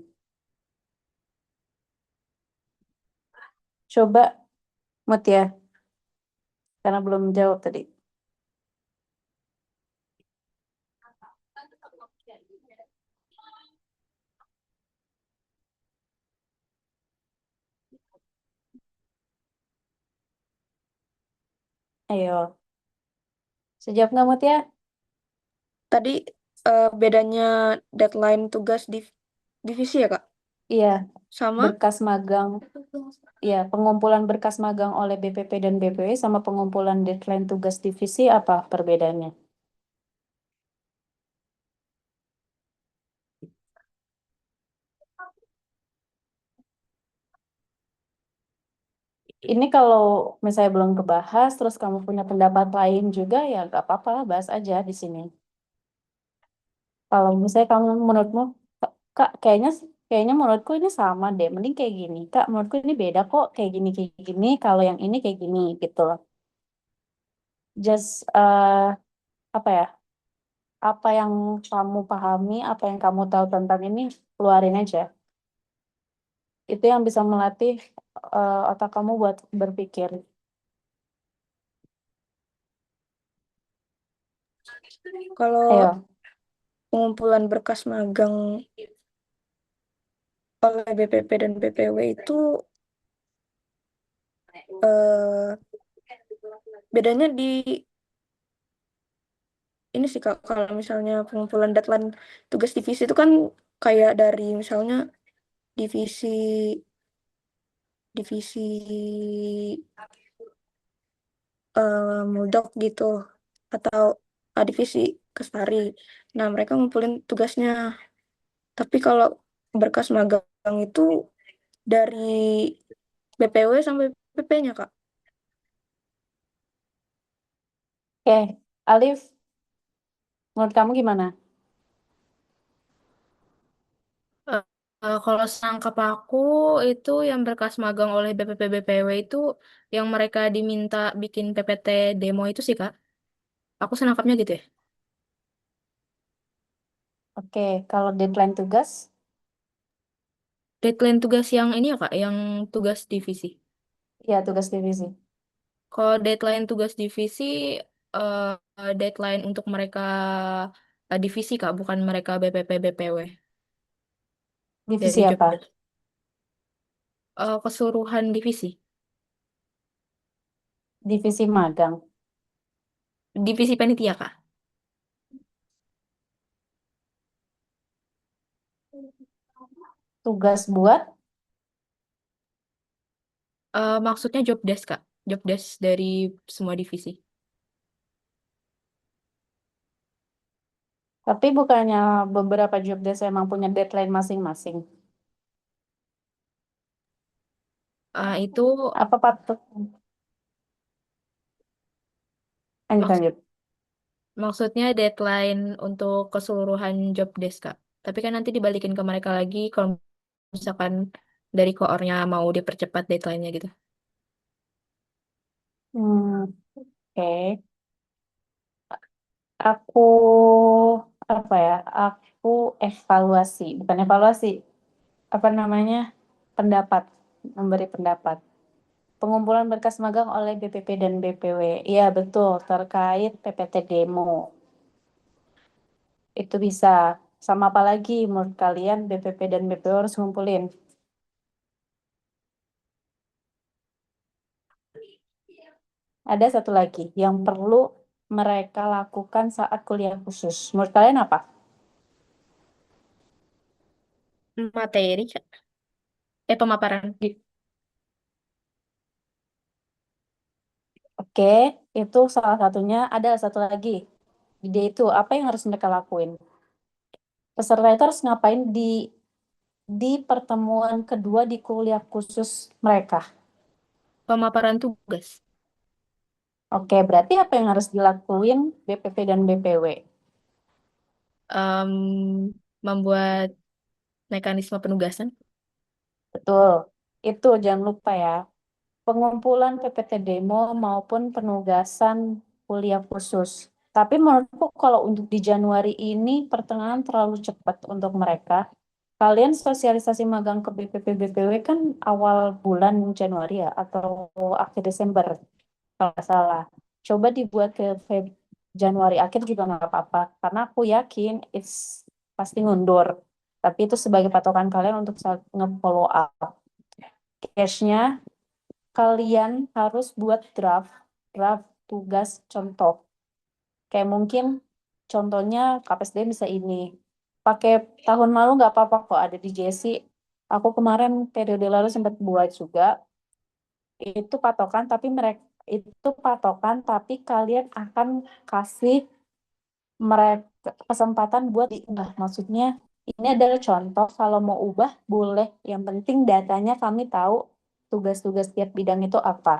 Coba Mut ya, karena belum jawab tadi. Ayo, sejawab nggak Mut ya? Tadi bedanya deadline tugas di divisi ya, Kak? Iya, Sama berkas magang. Iya, pengumpulan berkas magang oleh BPP dan BPW sama pengumpulan deadline tugas divisi apa perbedaannya? Ini kalau misalnya belum kebahas, terus kamu punya pendapat lain juga, ya nggak apa-apa, bahas aja di sini. Kalau misalnya kamu menurutmu, Kak, kayaknya menurutku ini sama deh, mending kayak gini. Kak, menurutku ini beda kok, kayak gini. Kalau yang ini kayak gini gitu loh. Just apa ya? Apa yang kamu pahami, apa yang kamu tahu tentang ini, keluarin aja. Itu yang bisa melatih otak kamu buat berpikir. kalau Ayo, pengumpulan berkas magang oleh BPP dan BPW itu eh, bedanya di ini sih Kak, kalau misalnya pengumpulan deadline tugas divisi itu kan kayak dari misalnya divisi divisi Muldok gitu atau divisi Kestari. Nah, mereka ngumpulin tugasnya. Tapi kalau berkas magang itu dari BPW sampai PP-nya, Kak. oke. Alif, menurut kamu gimana? Eh, kalau senangkap aku itu yang berkas magang oleh BPP BPW itu yang mereka diminta bikin PPT demo itu sih Kak. Aku senangkapnya gitu ya. Oke, kalau deadline tugas, Deadline tugas yang ini ya Kak, yang tugas divisi. ya tugas divisi. Kalau deadline tugas divisi, deadline untuk mereka divisi Kak, bukan mereka BPP BPW Divisi dari job apa? desk. Keseluruhan divisi. Divisi magang. Divisi panitia Kak. Tugas buat, Maksudnya job desk Kak, job desk dari semua divisi. tapi bukannya beberapa job desk emang punya deadline masing-masing. Itu Apa patut? Lanjut, maks lanjut. maksudnya deadline untuk keseluruhan job desk Kak. Tapi kan nanti dibalikin ke mereka lagi kalau misalkan dari koornya mau dipercepat deadline-nya gitu. Oke. Aku apa ya? Aku evaluasi, bukan evaluasi, apa namanya? Pendapat, memberi pendapat. Pengumpulan berkas magang oleh BPP dan BPW. Iya, betul, terkait PPT demo. Itu bisa. Sama apa lagi menurut kalian BPP dan BPW harus ngumpulin? Ada satu lagi yang perlu mereka lakukan saat kuliah khusus. Menurut kalian apa? Materi Kak. Pemaparan. Gi- Oke, itu salah satunya. Ada satu lagi. Ide itu apa yang harus mereka lakuin? Peserta itu harus ngapain di pertemuan kedua di kuliah khusus mereka? Pemaparan tugas. Oke, berarti apa yang harus dilakuin BPP dan BPW? Em, Membuat mekanisme penugasan. Betul. Itu jangan lupa ya. Pengumpulan PPT demo maupun penugasan kuliah khusus. Tapi menurutku kalau untuk di Januari ini pertengahan terlalu cepat untuk mereka. kalian sosialisasi magang ke BPP BPW kan awal bulan Januari ya atau akhir Desember kalau nggak salah. Coba dibuat ke Januari akhir juga nggak apa-apa karena aku yakin it's pasti ngundur. Tapi itu sebagai patokan kalian untuk nge-follow up. Case-nya kalian harus buat draft draft tugas contoh. Kayak mungkin contohnya KPSD bisa ini. Pakai tahun lalu nggak apa-apa kok ada di JC. Aku kemarin periode lalu sempat buat juga. Itu patokan tapi mereka itu patokan tapi kalian akan kasih mereka kesempatan buat diubah. Maksudnya ini adalah contoh kalau mau ubah boleh. Yang penting datanya kami tahu tugas-tugas tiap bidang itu apa.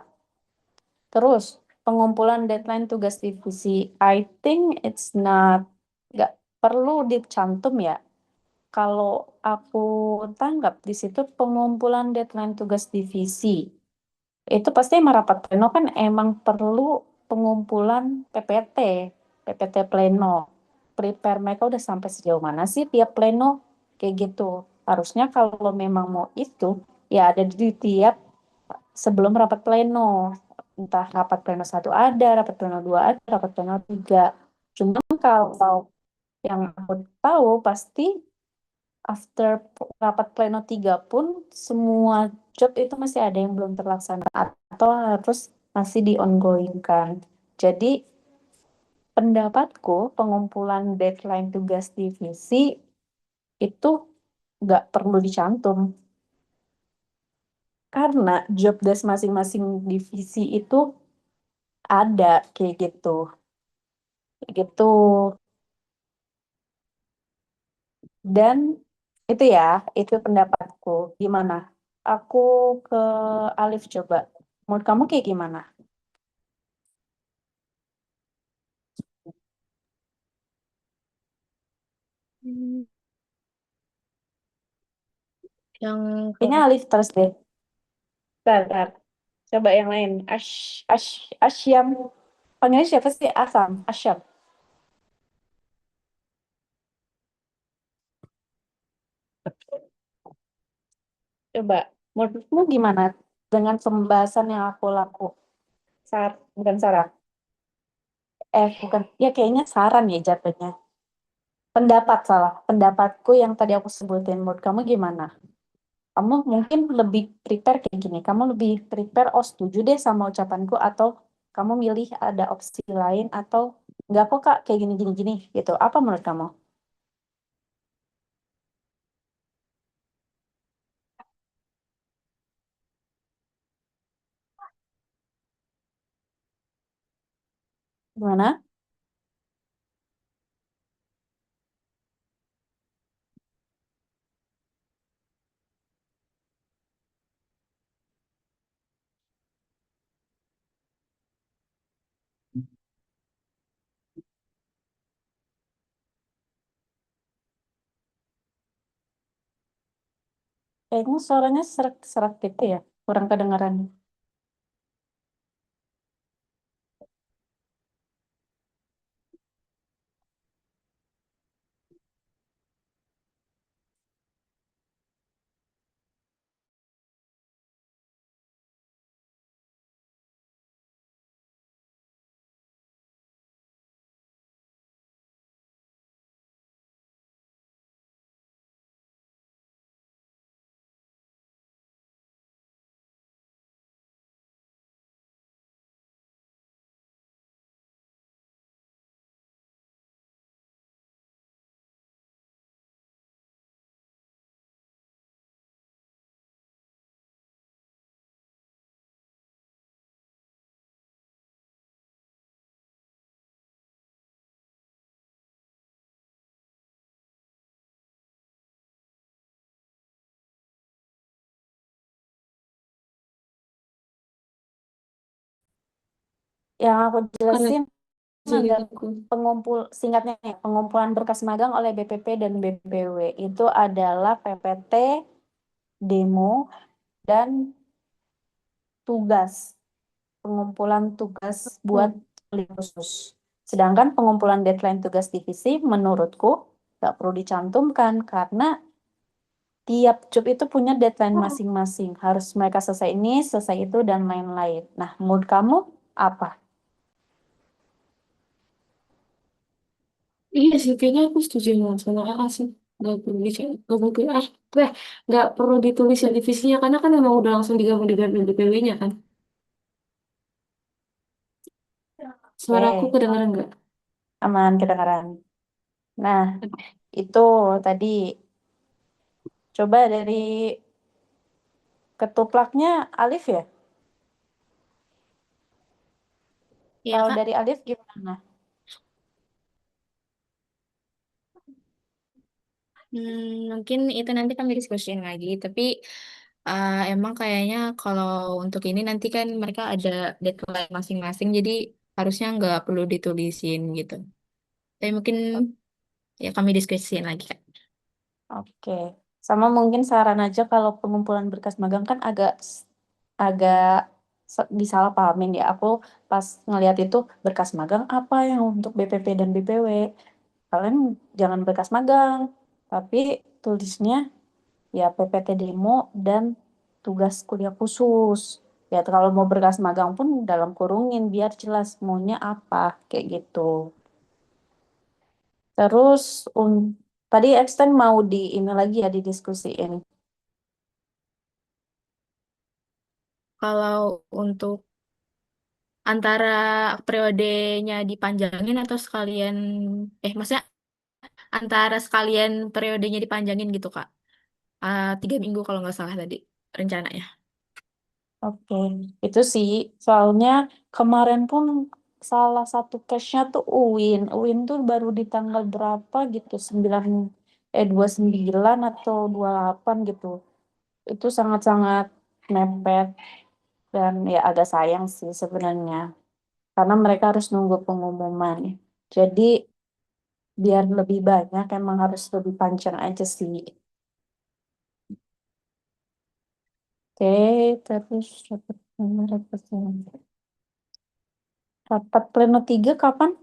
Terus pengumpulan deadline tugas divisi. I think it's not nggak perlu dicantum ya. Kalau aku tanggap di situ pengumpulan deadline tugas divisi itu pasti emang rapat pleno kan emang perlu pengumpulan PPT pleno. Prepare mereka udah sampai sejauh mana sih tiap pleno kayak gitu. Harusnya kalau memang mau itu ya ada di tiap sebelum rapat pleno. Entah rapat pleno satu ada, rapat pleno dua ada, rapat pleno tiga. Cuma kalau yang aku tahu pasti after rapat pleno 3 pun semua job itu masih ada yang belum terlaksana atau harus masih di ongoing-kan. Jadi pendapatku pengumpulan deadline tugas divisi itu nggak perlu dicantum karena job desk masing-masing divisi itu ada kayak gitu. Kayak gitu. Dan itu ya, itu pendapatku. Gimana? Aku ke Alif coba. Menurut kamu kayak gimana? Hmm, Yang Kayaknya kayak Alif terus deh. Bentar. Coba yang lain. Asyam. Panggilnya siapa sih? Asam. Asyam. Coba. Menurutmu gimana dengan pembahasan yang aku laku? Bukan saran. Bukan. Ya kayaknya saran ya jatuhnya. Pendapat salah. Pendapatku yang tadi aku sebutin. Menurut kamu gimana? Kamu mungkin lebih prepare kayak gini. Kamu lebih prepare, oh setuju deh sama ucapanku, atau kamu milih ada opsi lain, atau enggak kok kak kayak gini gini gini gitu. Apa menurut kamu? Gimana? Kayaknya suaranya serak-serak gitu ya, kurang kedengaran. Yang aku Karena jelasin jadi ada aku. singkatnya ya, pengumpulan berkas magang oleh BPP dan BPW itu adalah PPT, demo, dan tugas. Pengumpulan tugas buat Hmm. kuliah khusus. Sedangkan pengumpulan deadline tugas divisi menurutku nggak perlu dicantumkan karena tiap job itu punya deadline masing-masing. Harus mereka selesai ini, selesai itu, dan lain-lain. Nah, menurut kamu apa? Iya sih, kayaknya aku setuju sama AA sih. Nggak perlu nggak mungkin, nggak perlu ditulis ya divisinya, karena kan emang udah langsung digabung di DPW-nya kan. Suara aku Oke, kedengeran nggak? aman kedengaran. Nah, itu tadi coba dari ketuplaknya Alif ya. Iya, Kalau Kak. dari Alif gimana? Mungkin itu nanti kami diskusiin lagi, tapi emang kayaknya kalau untuk ini nanti kan mereka ada deadline masing-masing, jadi harusnya nggak perlu ditulisin gitu. Tapi mungkin ya kami diskusiin lagi, Kak. Oke, sama mungkin saran aja kalau pengumpulan berkas magang kan agak disalahpahamin ya. Aku pas ngeliat itu berkas magang apa yang untuk BPP dan BPW. Kalian jangan berkas magang, tapi tulisnya ya PPT demo dan tugas kuliah khusus. Ya kalau mau berkas magang pun dalam kurungin biar jelas maunya apa kayak gitu. Terus tadi extend mau di ini lagi ya didiskusiin. Kalau untuk antara periodenya dipanjangin atau sekalian, maksudnya antara sekalian periodenya dipanjangin gitu, Kak. 3 minggu kalau nggak salah tadi rencananya. Oke, itu sih soalnya kemarin pun salah satu case-nya tuh UIN. UIN tuh baru di tanggal berapa gitu, 29 atau 28 gitu. Itu sangat-sangat mepet dan ya agak sayang sih sebenarnya. Karena mereka harus nunggu pengumuman. Jadi biar lebih banyak emang harus lebih panjang aja sih. Oke, terus rapat pleno 3 kapan?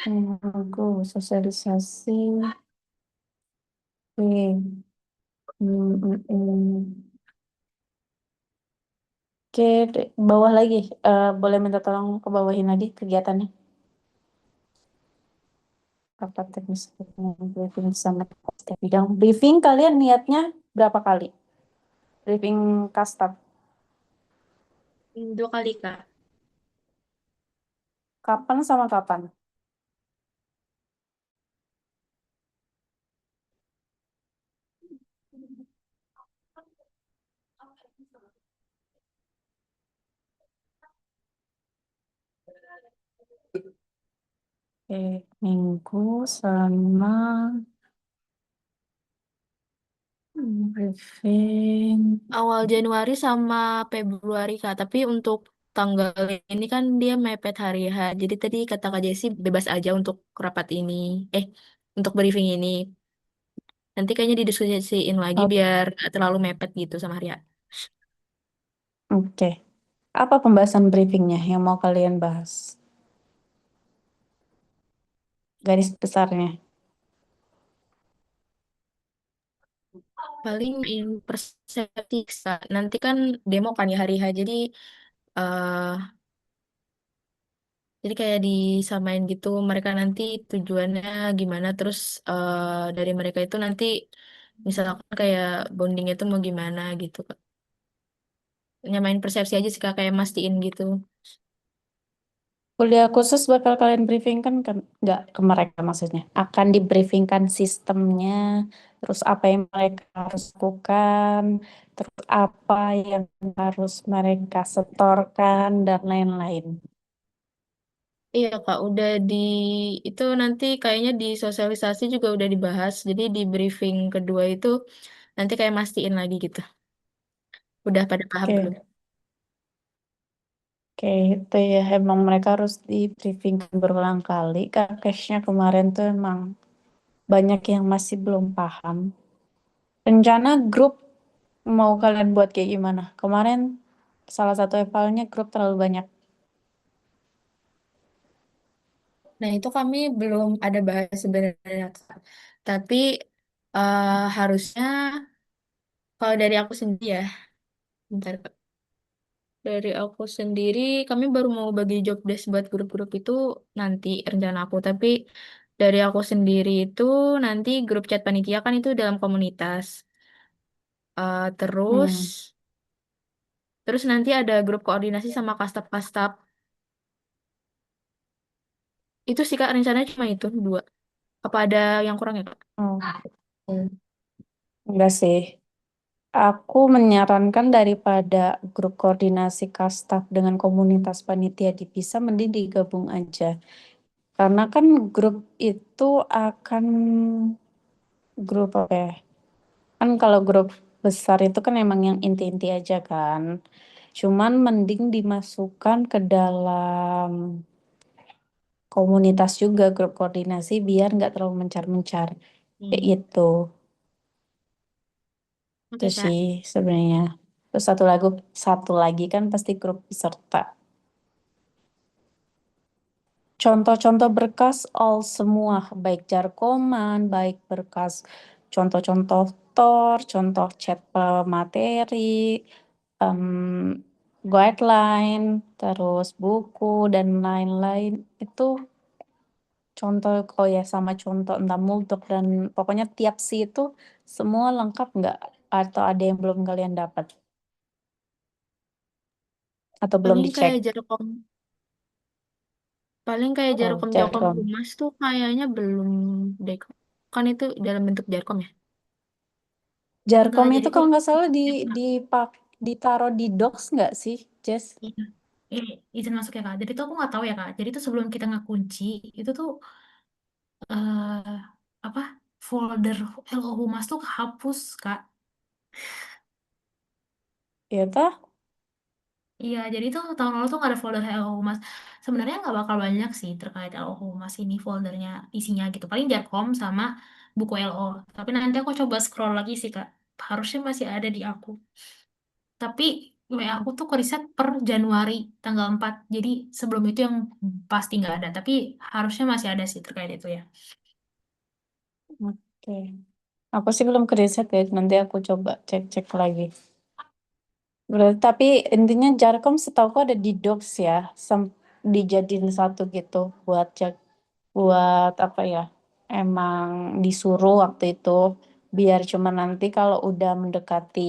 Aku sosialisasi. Oke. Oke, bawah lagi. Boleh minta tolong ke bawahin lagi kegiatannya. Rapat teknis briefing sama setiap bidang. Briefing kalian niatnya berapa kali? Briefing custom. 2 kali, Kak. Kapan sama kapan? Oke, minggu sama briefing. Awal Januari sama Februari, Kak. Tapi untuk tanggal ini kan dia mepet hari H. Jadi tadi kata Kak Jessi bebas aja untuk rapat ini. Untuk briefing ini. Nanti kayaknya didiskusiin lagi Oh, biar nggak terlalu mepet gitu sama hari H. oke. Apa pembahasan briefingnya yang mau kalian bahas? Garis besarnya. Paling persepsi, Kak. Nanti kan demo kan ya hari H. Eh, jadi kayak disamain gitu mereka nanti tujuannya gimana. Terus dari mereka itu nanti misalkan kayak bondingnya itu mau gimana gitu, Kak. Nyamain persepsi aja sih, Kak, kayak mastiin gitu. Kuliah khusus bakal kalian briefing kan nggak ke mereka maksudnya. Akan dibriefingkan sistemnya, terus apa yang mereka harus lakukan, terus apa yang harus mereka setorkan dan lain-lain. Iya, Kak, udah itu nanti kayaknya di sosialisasi juga udah dibahas. Jadi di briefing kedua itu nanti kayak mastiin lagi gitu. Udah pada paham belum? Oke, oke itu ya emang mereka harus dibriefingkan berulang kali. Karena case-nya kemarin tuh emang banyak yang masih belum paham. Rencana grup mau kalian buat kayak gimana? Kemarin salah satu evalnya grup terlalu banyak. Nah, itu kami belum ada bahas sebenarnya, Kak. Tapi harusnya kalau dari aku sendiri ya, bentar, Kak. Dari aku sendiri, kami baru mau bagi job desk buat grup-grup itu nanti rencana aku. Tapi dari aku sendiri itu nanti grup chat panitia kan itu dalam komunitas. Terus, Hmm. terus nanti ada grup koordinasi sama kastap-kastap. Itu sih Kak, rencananya cuma itu, dua. Apa ada yang kurang ya Kak? Oh, enggak sih. Aku menyarankan daripada grup koordinasi kastaf dengan komunitas panitia dipisah, mending digabung aja. Karena kan grup itu akan grup apa ya? Kan kalau grup besar itu kan emang yang inti-inti aja kan. Cuman mending dimasukkan ke dalam komunitas juga grup koordinasi biar nggak terlalu mencar-mencar. Kayak Hmm. gitu. Itu Oke Kak. sih sebenarnya. Terus satu lagi kan pasti grup peserta. Contoh-contoh berkas all semua, baik jarkoman, baik berkas contoh-contoh TOR, contoh chat materi, guideline, terus buku, dan lain-lain. Itu contoh, oh ya sama contoh entah multok, dan pokoknya tiap si itu semua lengkap nggak? Atau ada yang belum kalian dapat? Atau belum Paling dicek? kayak Jarkom, paling kayak Oh, Jarkom Jarkom jarkom. Humas tuh kayaknya belum deh. Kan itu dalam bentuk Jarkom ya? Enggak, Jarkom jadi itu tuh kalau nggak salah ya, Kak. ditaruh di docs nggak sih, Jess? Iya. Izin masuk ya Kak. Jadi tuh aku nggak tahu ya Kak. Jadi tuh sebelum kita ngekunci itu tuh eh apa folder LO Humas tuh kehapus Kak. Ya toh? Iya, jadi tuh tahun lalu tuh nggak ada folder LO Humas. Sebenarnya nggak bakal banyak sih terkait LO Humas ini foldernya isinya gitu. Paling Jarkom sama buku LO. Tapi nanti aku coba scroll lagi sih Kak. Harusnya masih ada di aku. Tapi WA aku tuh ke riset per Januari tanggal 4. Jadi sebelum itu yang pasti nggak ada. Tapi harusnya masih ada sih terkait itu ya. Oke. Aku sih belum ke riset ya, nanti aku coba cek-cek lagi. Berarti, tapi intinya Jarkom setahuku ada di docs ya, dijadiin satu gitu buat apa ya? Emang disuruh waktu itu biar cuma nanti kalau udah mendekati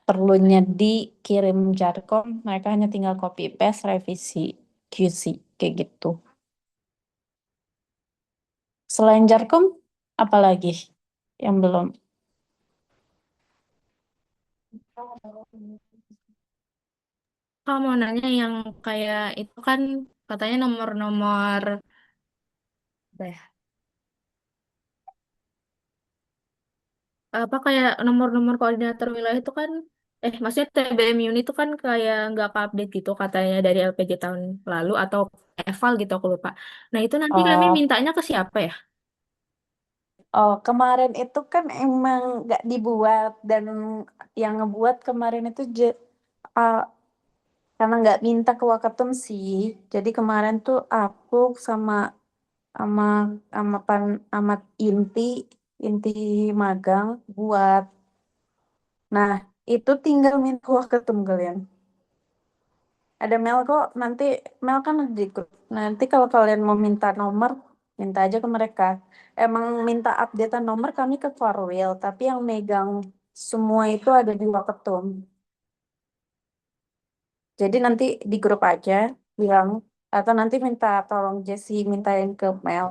perlunya dikirim Jarkom, mereka hanya tinggal copy paste revisi QC kayak gitu. Selain Jarkom, apa lagi yang belum? Kalau mau nanya yang kayak itu kan katanya nomor-nomor apa ya? Apa kayak nomor-nomor koordinator wilayah itu kan maksudnya TBM Uni itu kan kayak nggak update gitu katanya dari LPJ tahun lalu atau eval gitu aku lupa. Nah itu nanti kami Oh, mintanya ke siapa ya? oh, kemarin itu kan emang nggak dibuat, dan yang ngebuat kemarin itu ah, karena nggak minta ke Wakatum sih. Jadi kemarin tuh aku sama sama sama inti inti magang buat. Nah, itu tinggal minta Wakatum kalian. Ada Mel kok, nanti Mel kan ada di grup. Nanti kalau kalian mau minta nomor, minta aja ke mereka. Emang minta updatean nomor kami ke Farwell, tapi yang megang semua itu ada di Waketum. Jadi nanti di grup aja bilang, atau nanti minta tolong Jessie mintain ke Mel.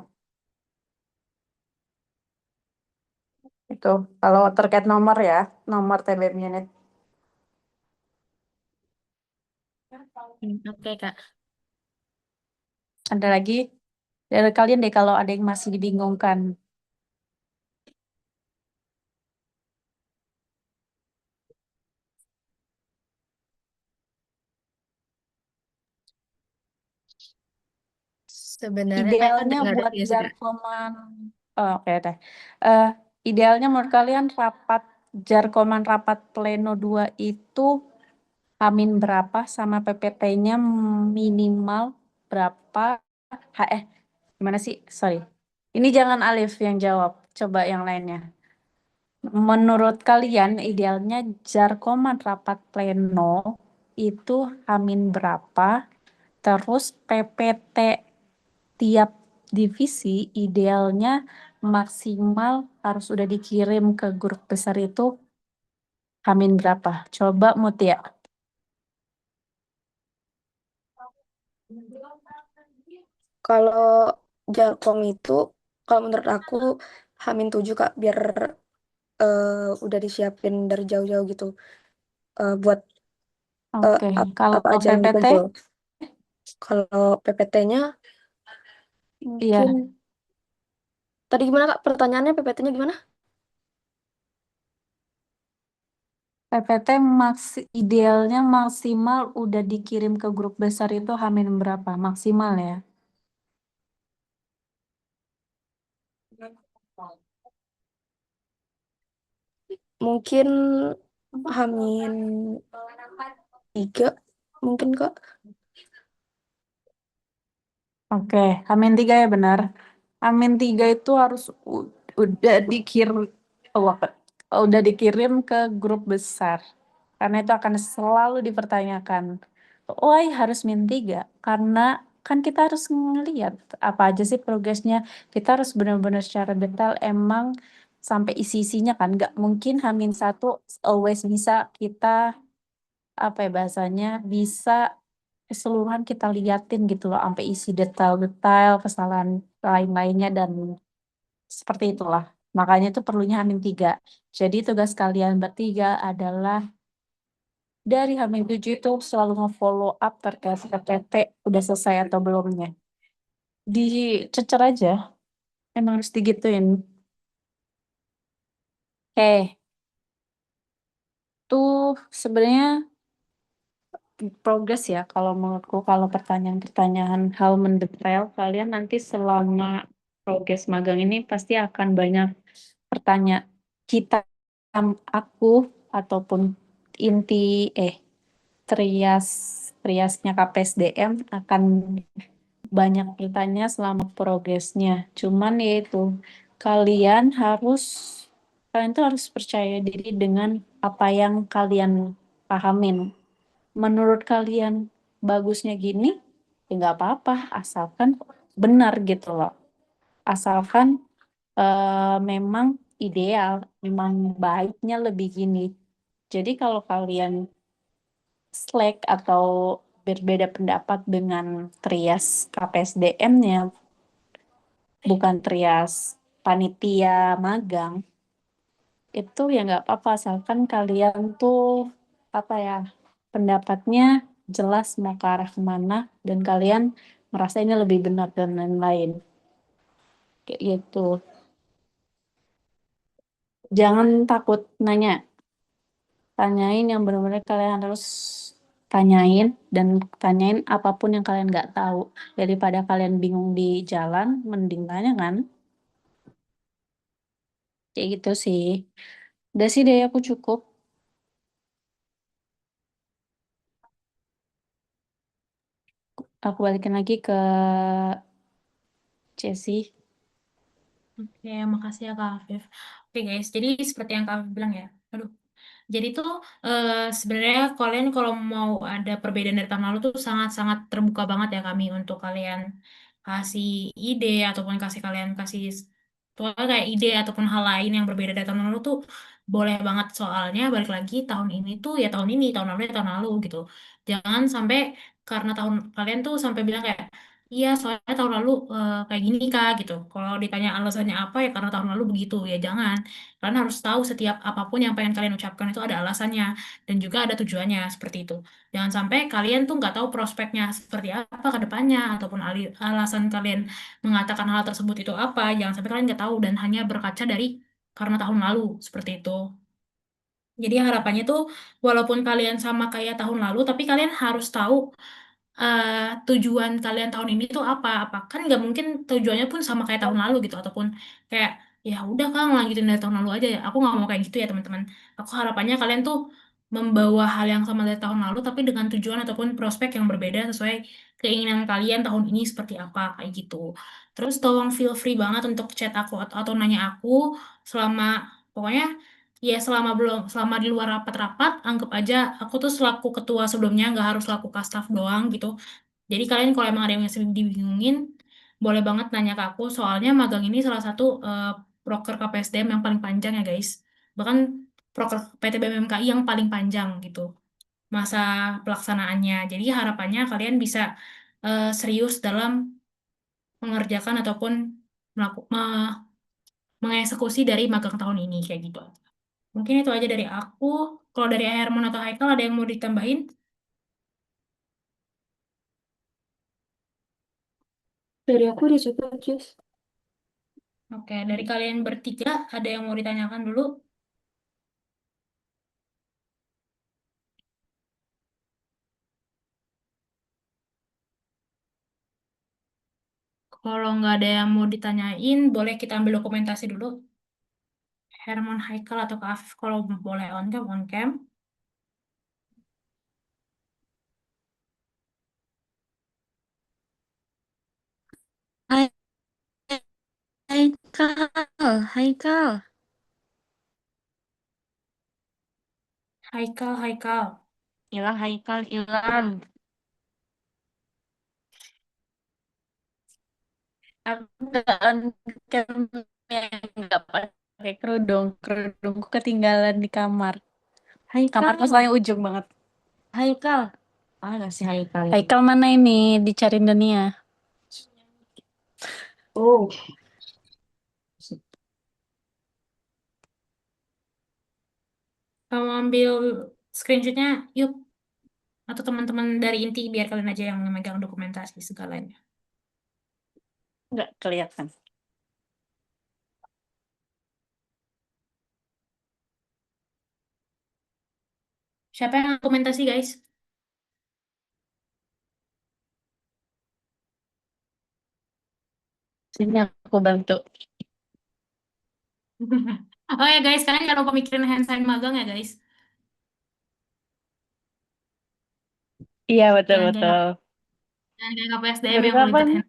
Itu kalau terkait nomor ya, nomor TBM unit. Oke Kak. Ada lagi dari kalian deh kalau ada yang masih dibingungkan. Sebenarnya Idealnya nggak ada buat sih Kak. jarkoman, oh, oke deh. Eh, Idealnya menurut kalian jarkoman rapat pleno 2 itu Amin berapa sama PPT-nya minimal berapa? Gimana sih? Sorry. Ini jangan Alif yang jawab. Coba yang lainnya. Menurut kalian idealnya jarkoman rapat pleno itu Hamin berapa? Terus PPT tiap divisi idealnya maksimal harus udah dikirim ke grup besar itu Hamin berapa? Coba Mutia. Kalau Jalkom itu, kalau menurut aku H-7 Kak, biar udah disiapin dari jauh-jauh gitu. Buat Oke, kalau apa aja yang PPT? dikumpul. Kalau PPT-nya Iya, mungkin, tadi gimana Kak? Pertanyaannya PPT-nya gimana? PPT idealnya maksimal udah dikirim ke grup besar itu Hamin berapa? Maksimal ya. Mungkin Hamin 3 mungkin Kak. Oke, Hamin 3 ya benar. Hamin 3 itu harus udah dikirim, oh, udah dikirim ke grup besar. Karena itu akan selalu dipertanyakan. Why harus min 3? Karena kan kita harus ngeliat apa aja sih progresnya. Kita harus benar-benar secara detail emang sampai isi-isinya kan. Nggak mungkin Hamin 1 always bisa kita apa ya bahasanya bisa keseluruhan kita liatin gitu loh sampai isi detail-detail kesalahan lain-lainnya dan seperti itulah. Makanya itu perlunya Hamin 3. Jadi tugas kalian bertiga adalah dari Hamin 7 itu selalu nge-follow up terkait PPT udah selesai atau belumnya. Dicecer aja, emang harus digituin. Oke, tuh sebenarnya progres ya kalau menurutku kalau pertanyaan-pertanyaan hal mendetail kalian nanti selama progres magang ini pasti akan banyak pertanyaan kita aku ataupun inti trias triasnya KPSDM akan banyak bertanya selama progresnya. Cuman yaitu kalian harus kalian tuh harus percaya diri dengan apa yang kalian pahamin. Menurut kalian bagusnya gini, ya nggak apa-apa, asalkan benar gitu loh. Asalkan memang ideal, memang baiknya lebih gini. Jadi kalau kalian slack atau berbeda pendapat dengan trias KPSDM-nya, bukan trias panitia magang, itu ya nggak apa-apa, asalkan kalian tuh apa ya pendapatnya jelas mau ke arah kemana dan kalian merasa ini lebih benar dan lain-lain kayak gitu. Jangan takut nanya, tanyain yang benar-benar kalian harus tanyain dan tanyain apapun yang kalian nggak tahu daripada kalian bingung di jalan, mending tanya kan, kayak gitu sih. Udah sih deh aku cukup, aku balikin lagi ke Jessie. Oke, makasih ya Kak Afif. Oke guys, jadi seperti yang Kak Afif bilang ya. Aduh. Jadi tuh sebenarnya kalian kalau mau ada perbedaan dari tahun lalu tuh sangat-sangat terbuka banget ya kami untuk kalian kasih ide ataupun kasih tuh kayak ide ataupun hal lain yang berbeda dari tahun lalu tuh boleh banget soalnya balik lagi tahun ini tuh ya tahun ini tahun lalu ya tahun lalu gitu. Jangan sampai karena tahun kalian tuh sampai bilang kayak iya soalnya tahun lalu kayak gini Kak gitu. Kalau ditanya alasannya apa ya karena tahun lalu begitu ya jangan. Kalian harus tahu setiap apapun yang pengen kalian ucapkan itu ada alasannya dan juga ada tujuannya seperti itu. Jangan sampai kalian tuh nggak tahu prospeknya seperti apa ke depannya ataupun alasan kalian mengatakan hal tersebut itu apa. Jangan sampai kalian nggak tahu dan hanya berkaca dari karena tahun lalu seperti itu. Jadi harapannya tuh walaupun kalian sama kayak tahun lalu, tapi kalian harus tahu eh, tujuan kalian tahun ini tuh apa. Apa kan nggak mungkin tujuannya pun sama kayak tahun lalu gitu ataupun kayak ya udah Kang lanjutin dari tahun lalu aja ya. Aku nggak mau kayak gitu ya teman-teman. Aku harapannya kalian tuh membawa hal yang sama dari tahun lalu, tapi dengan tujuan ataupun prospek yang berbeda sesuai keinginan kalian tahun ini seperti apa, kayak gitu. Terus tolong feel free banget untuk chat aku atau nanya aku selama, pokoknya ya selama di luar rapat-rapat, anggap aja aku tuh selaku ketua sebelumnya, nggak harus selaku kastaf doang gitu. Jadi kalian kalau emang ada yang masih dibingungin, boleh banget nanya ke aku. Soalnya magang ini salah satu proker KPSDM yang paling panjang ya guys. Bahkan proker PTBMMKI yang paling panjang gitu masa pelaksanaannya. Jadi harapannya kalian bisa serius dalam mengerjakan ataupun mengeksekusi dari magang tahun ini kayak gitu. Mungkin itu aja dari aku. Kalau dari Herman atau Haikal ada yang mau ditambahin? Dari aku udah cukup, Jess. Oke, dari kalian bertiga ada yang mau ditanyakan dulu? Kalau nggak ada yang mau ditanyain, boleh kita ambil dokumentasi dulu. Herman, Haikal, atau Kak Afif, kalau boleh on cam, on cam. Hai, Haikal, Haikal. Haikal, Haikal. Hilang, Haikal, hilang. Aku nggak on cam ya, nggak pakai kerudung. Kerudungku ketinggalan di kamar. Haikal. Kamar kos paling ujung banget. Haikal. Ah, nggak sih Haikal. Haikal mana ini? Dicariin Dania. Oh, Kamu ambil screenshotnya, yuk. Atau teman-teman dari inti, biar kalian aja yang memegang dokumentasi segalanya. Nggak kelihatan. Siapa yang dokumentasi, guys? Sini aku bantu. Oh ya guys, kalian jangan lupa mikirin hand sign magang ya guys. Iya, Jangan kayak betul-betul. jangan kayak KPSDM Baru yang kapan? ribet hand.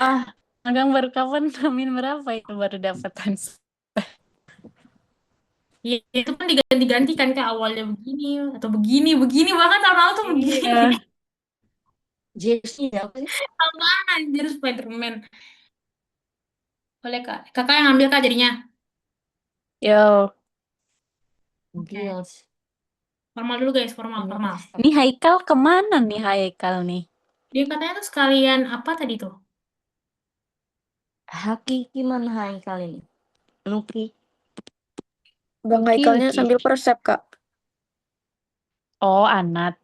Ah, magang baru kapan? Amin berapa itu baru dapat Iya, itu kan diganti-ganti kan ke awalnya begini atau begini, begini bahkan tahun lalu tuh begini. Iya. Jesse apa sih? Apaan anjir Spiderman. Boleh Kak. Kakak yang ambil Kak jadinya. Yo, Oke. Gils. Formal dulu guys, formal, formal. Ini Haikal kemana nih Haikal nih? Dia katanya tuh sekalian apa tadi tuh? Hakiki mana Haikal ini? Nuki. Bang Luki, Haikalnya Luki. sambil persep, Kak. Oh, Anat.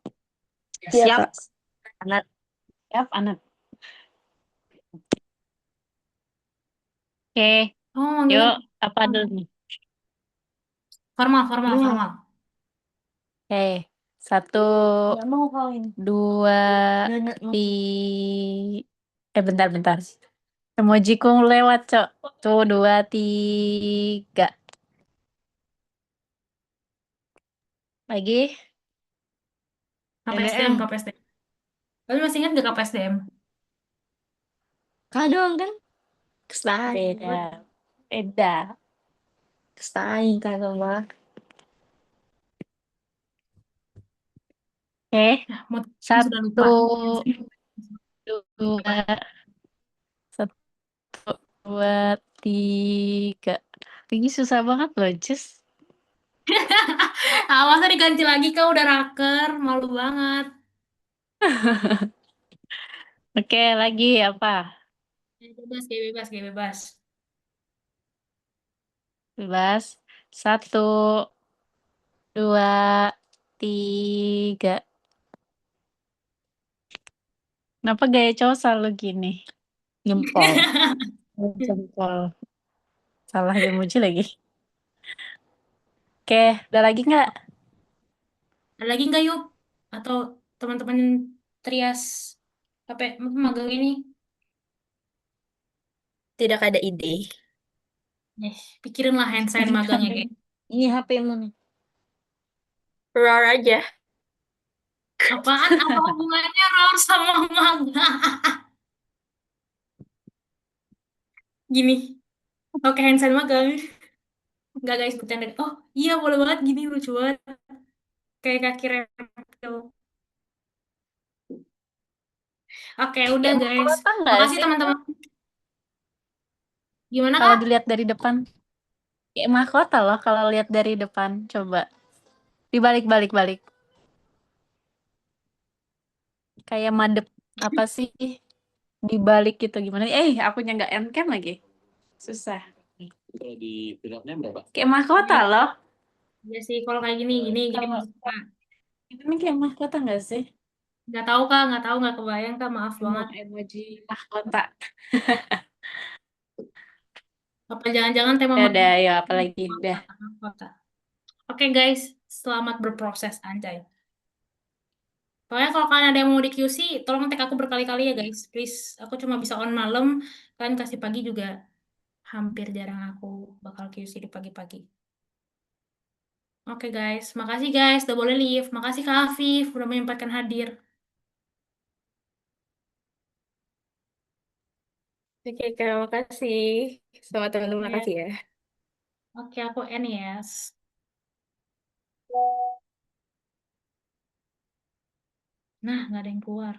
Iya, Siap. Kak. Anat. Siap, Anat. Oke, Oh, manggilnya yuk. Apa dulu nih? formal, formal, Dua. formal. Oke, satu, dua, bentar. Emojiku lewat, Cok. Tuh, dua, tiga. Lagi. KPSDM, KPSDM. Kalian masih ingat gak KPSDM? Kadang kan beda. Beda. Kesaing kagak mah. Oke, Nah, motivasinya sudah satu, lupa. dua, satu, dua, tiga. Ini susah banget loh, Jess. Awasnya diganti lagi kak udah raker, malu banget. Oke, lagi apa? Bebas, kayak bebas, kayak bebas. Bebas. Satu, dua, tiga. Kenapa gaya cowok selalu gini? Jempol. Jempol. Salah emoji lagi. Oke, udah lagi nggak? Ada lagi nggak yuk? Atau teman-teman trias apa magang ini? Tidak ada ide. Pikirin lah hand sign magangnya kayak. Ini HP-mu nih. Roar aja. Apaan? Apa hubungannya roar sama manga? Gini. Oke, Hansen magang. Enggak guys, bercanda. Oh iya, boleh banget gini, lucu banget. Kayak kaki reptil. Oke, udah Kayak guys. mahkota nggak Makasih sih itu? teman-teman. Gimana Kalau Kak? dilihat dari depan. Kayak mahkota loh kalau lihat dari depan. Coba. Dibalik-balik-balik. Kayak madep. Apa sih? Dibalik gitu gimana? Akunya nggak endcam lagi. Susah. Kalau di pilotnya berapa? Kayak mahkota loh. Iya sih, kalau kayak gini Kalau maksud Kak. ini kayak mahkota nggak sih? Nggak tahu Kak, nggak tahu, nggak kebayang Kak, maaf banget. Emoji mahkota. Apa jangan-jangan tema Ya makan udah, ya apalagi udah. kota. Oke guys, selamat berproses anjay. Pokoknya kalau kalian ada yang mau di QC, tolong tag aku berkali-kali ya guys, please. Aku cuma bisa on malam, kalian kasih pagi juga hampir jarang aku bakal QC di pagi-pagi. Oke guys, makasih guys, udah boleh leave. Makasih Kak Afif, udah menyempatkan hadir. Oke, terima kasih. Sama teman-teman, Ya. makasih ya. Oke, aku end yes. Nah, nggak ada yang keluar.